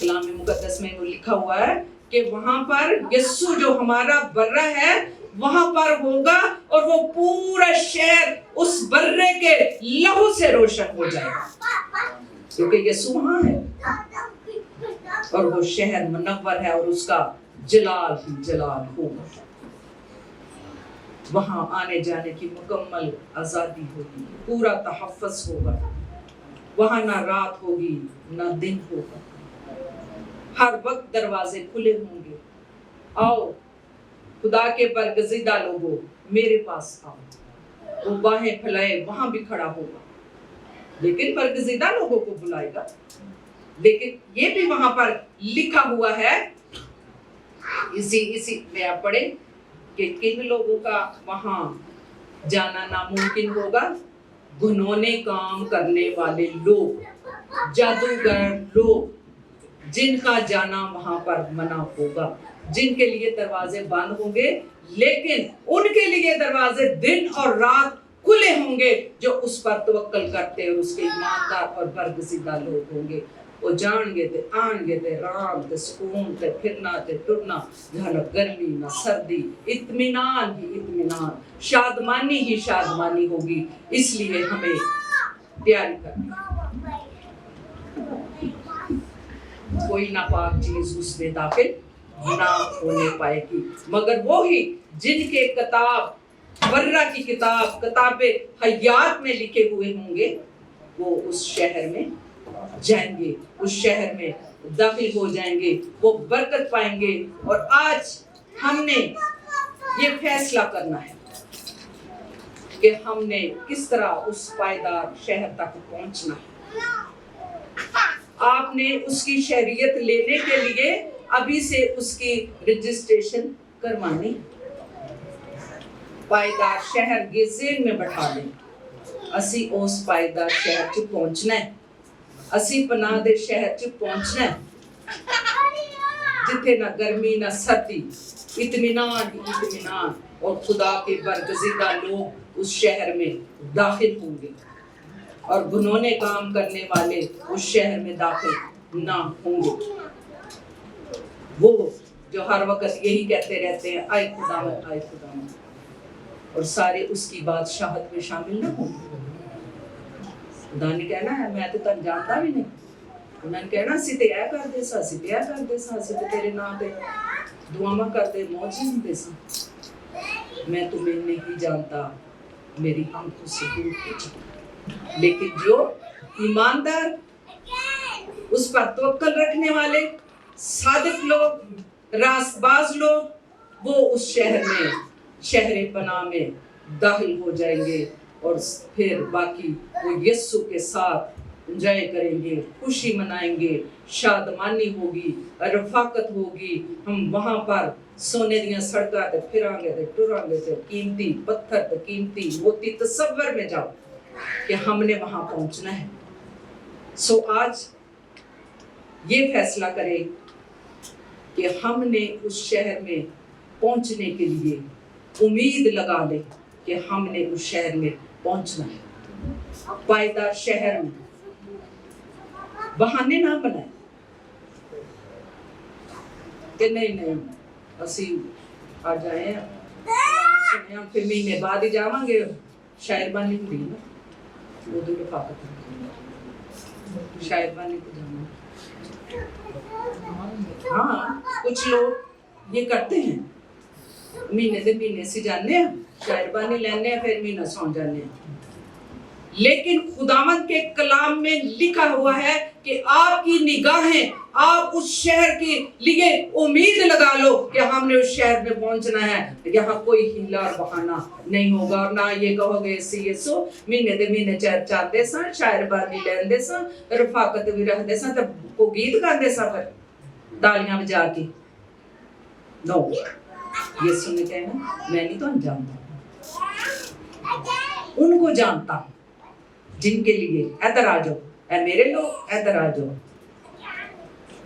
कलाम मुकद्दस में वो लिखा हुआ है कि वहां पर यीशु जो हमारा बर्रा है वहां पर होगा और वो पूरा शहर उस बर्रे के लहू से रोशन हो जाएगा क्योंकि यीशु वहां है और वो शहर मुनव्वर है और उसका जलाल ही जलाल होगा। वहां आने जाने की मुकम्मल आजादी होगी, पूरा तहफ़्फ़ुज़ होगा। वहां ना रात होगी ना दिन होगा, हर वक्त दरवाजे खुले होंगे। आओ खुदा के बरगज़ीदा लोगों, मेरे पास आओ। वो बाहें फैलाए वहां भी खड़ा होगा, लेकिन बरगज़ीदा लोगों को बुलाएगा। लेकिन ये भी वहां पर लिखा हुआ है, इसी में आप पढ़े कि किन लोगों का वहां जाना नामुमकिन होगा। घुनौने काम करने वाले लोग, जादूगर लोग, जिनका जाना वहां पर मना होगा, जिनके लिए दरवाजे बंद होंगे, लेकिन उनके लिए दरवाजे दिन और रात खुले होंगे जो उस पर तवक्कुल करते और उसके ईमानदार और बरगज़ीदा लोग होंगे। वो जाएंगे ते आएंगे ते आराम ते सुकून ते फिरना ते टुरना, ना गर्मी ना सर्दी, इत्मीनान ही इत्मीनान, शादमानी ही शादमानी होगी। इसलिए हमें तैयारी करनी, कोई नापाक चीज उसमें दाखिल ना होने पाएगी, मगर वो ही जिनके किताब बर्रा की किताबे हयात में लिखे हुए होंगे वो उस शहर में जाएंगे, उस शहर में दाखिल हो जाएंगे, वो बरकत पाएंगे। और आज हमने ये फैसला करना है कि हमने किस तरह उस पायदार शहर तक पहुंचना है। आपने उसकी शहरियत लेने के लिए अभी से उसकी रजिस्ट्रेशन करवानी। पायदार शहर गेजेन में बैठा लें, असी उस पायदार शहर च पहुंचना है, असी पनाह दे शहर च पहुंचना है जिथे ना गर्मी ना सर्दी, इत्मीनान इत्मीनान, और खुदा के बरगज़ीदा लोग उस शहर में दाखिल होंगे और घुनौने काम करने वाले उस शहर में दाखिल ना होंगे। वो जो हर वक्त यही कहते रहते हैं, आए खुदावंद आए खुदावंद, और सारे उसकी बादशाहत में शामिल ना होंगे। खुदा ने कहना है मैं तो तन जानता भी नहीं, उन्होंने कहना असी ते ऐ करदे सा, असी ते ऐ करदे सा, असी ते तेरे नाम ते दुआवां करदे मौज हुंदे सा, मैं तुम्हें नहीं जानता, मेरी आंखों से दूर हो जा। लेकिन जो ईमानदार, उस पर तवक्कुल रखने वाले, सादिक लोग, रास्तबाज लोग, वो उस शहर में, शहर पनाह में दाखिल हो जाएंगे और फिर बाकी वो यीशु के साथ एंजॉय करेंगे, खुशी मनाएंगे, शादमानी होगी, रफाकत होगी। हम वहां पर सोने दियां सड़कां ते फिरांगे ते टुरांगे ते कीमती पत्थर ते कीमती मोती, तसव्वुर में जाओ कि हमने वहां पहुंचना है। सो आज ये फैसला करें कि हमने उस शहर में पहुंचने के लिए उम्मीद लगा लें कि हमने उस शहर में पहुंचना है, पायदार शहर में। बहाने ना बनाए कि नहीं असी आ जाए सुने फिर महीने बाद ही जावांगे शायरबानी हुई ना उदो लिफाफा शायरबानी को जाना। हाँ कुछ लोग ये करते हैं महीने से जाने हैं शायरबानी लेने हैं फिर महीना सौ जाने हैं। लेकिन खुदावंद के कलाम में लिखा हुआ है कि आपकी निगाहें आप उस शहर के लिए उम्मीद लगा लो कि हमने उस शहर में पहुंचना है। यहाँ कोई हीला और बहाना नहीं होगा और ना ये कहोगे यीशु महीने दे महीने चाहते सा शायरबानी लेंदे सा रफाकत भी रखते सा तो को गीत गाते सा फिर तालियां बजा के नो यीशु ने कहना मैं नहीं तो जानता उनको जानता जिनके लिए इधर आ जाओ ऐ मेरे लोग इधर आ जाओ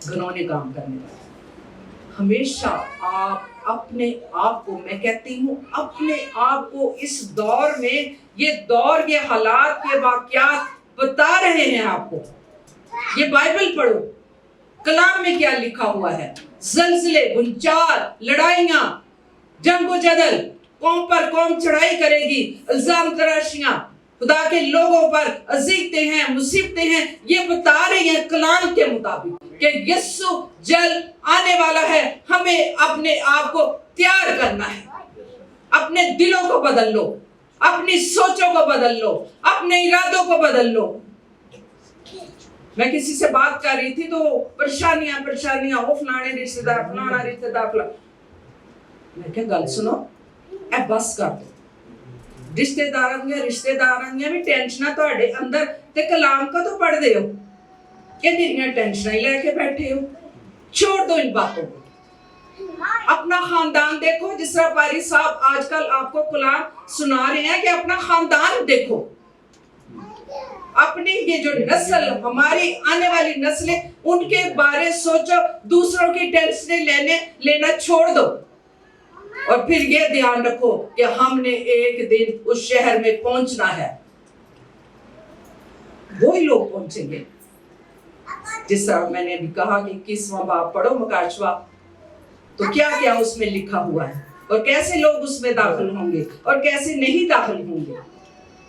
घिनौने काम करने वाले। हमेशा आप अपने आप को मैं कहती हूँ अपने आप को इस दौर में ये दौर ये हालात के वाकयात बता रहे हैं आपको। ये बाइबल पढ़ो कलाम में क्या लिखा हुआ है ज़लज़ले भूचाल लड़ाइयाँ जंगो जदल कौम पर कौम चढ़ाई करेगी इल्जाम तराशियां खुदा के लोगों पर अज़ीज़तें हैं मुसीबतें हैं। ये बता रही हैं कलाम के मुताबिक कि यीशु जल्द आने वाला है। हमें अपने आप को तैयार करना है। अपने दिलों को बदल लो अपनी सोचों को बदल लो अपने इरादों को बदल लो। मैं किसी से बात कर रही थी तो परेशानियां वो फलाने रिश्तेदार फलाना रिश्तेदार मैं क्या गल सुनो ए बस कर दो रिश्तेदारां भी टेंशना ਤੁਹਾਡੇ अंदर ते कलाम का तो पढ़ते हो कि तेरियां टेंशनां ही लेके बैठे हो। छोड़ दो इन बातों को। अपना खानदान देखो जिस तरह पारी साहब आजकल आपको कलाम सुना रहे हैं कि अपना खानदान देखो अपनी ये जो नस्ल हमारी आने वाली नस्लें उनके बारे सोचो दूसरों की टेंशनें लेना छोड़ दो और फिर ये ध्यान रखो कि हमने एक दिन उस शहर में पहुंचना है। वही लोग पहुंचेंगे जिस तरह मैंने अभी कहा कि 21वां बाब पढ़ो मकाशवा तो क्या क्या उसमें लिखा हुआ है और कैसे लोग उसमें दाखिल होंगे और कैसे नहीं दाखिल होंगे।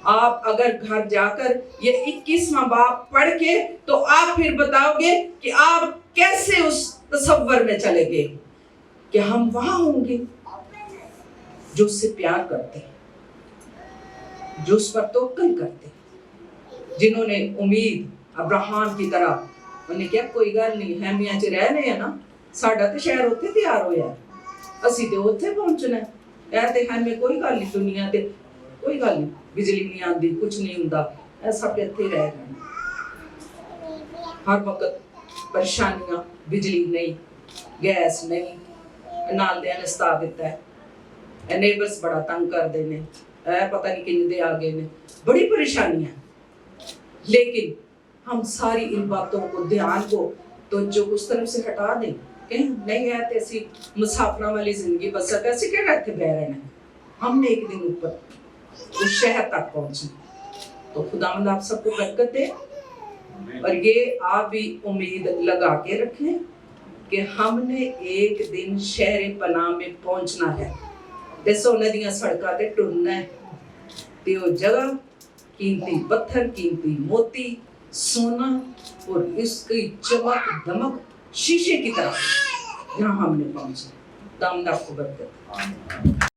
आप अगर घर जाकर ये 21वां बाब पढ़ के तो आप फिर बताओगे कि आप कैसे उस तसव्वुर में चले गए कि हम वहां होंगे जो उससे प्यार करते हैं जो उस पर तवक्कुल करते हैं जिन्होंने उम्मीद अब्राहम की तरह उन्हें क्या कोई गल नहीं हैमियां च रह रहे हैं ना साडा ते शहर उत्थे तैयार होया असी ते उत्थे पहुंचना है ते हैमे कोई गल नहीं दुनिया ते कोई गल नहीं बिजली नहीं आती कुछ नहीं हुंदा सब इत्थे रह रहे हर वक्त परेशानियां बिजली नहीं गैस नहीं नाल दे ने स्ता दिता है नेबर्स बड़ा तंग करते हैं पता नहीं किन्ने दे आ गए ने बड़ी परेशानियां। लेकिन हम सारी इन बातों को ध्यान को तो जो उस तरफ से हटा दें कहीं नहीं है तो ऐसी मुसाफिरों वाली जिंदगी बस सकते ऐसे क्या रहते बह रहे हैं। हमने एक दिन ऊपर उस शहर तक पहुंचना तो खुदावंद आप सबको बरकत दे और ये आप भी उम्मीद लगा के रखें कि हमने एक दिन शहर पनाह में पहुंचना है। सोने दी सड़कों ते टुरना है ते वो जगह कीमती पत्थर कीमती मोती सोना और इसकी चमक दमक शीशे की तरह जहाँ हमने पहुंचा। दाम आपको बरकत।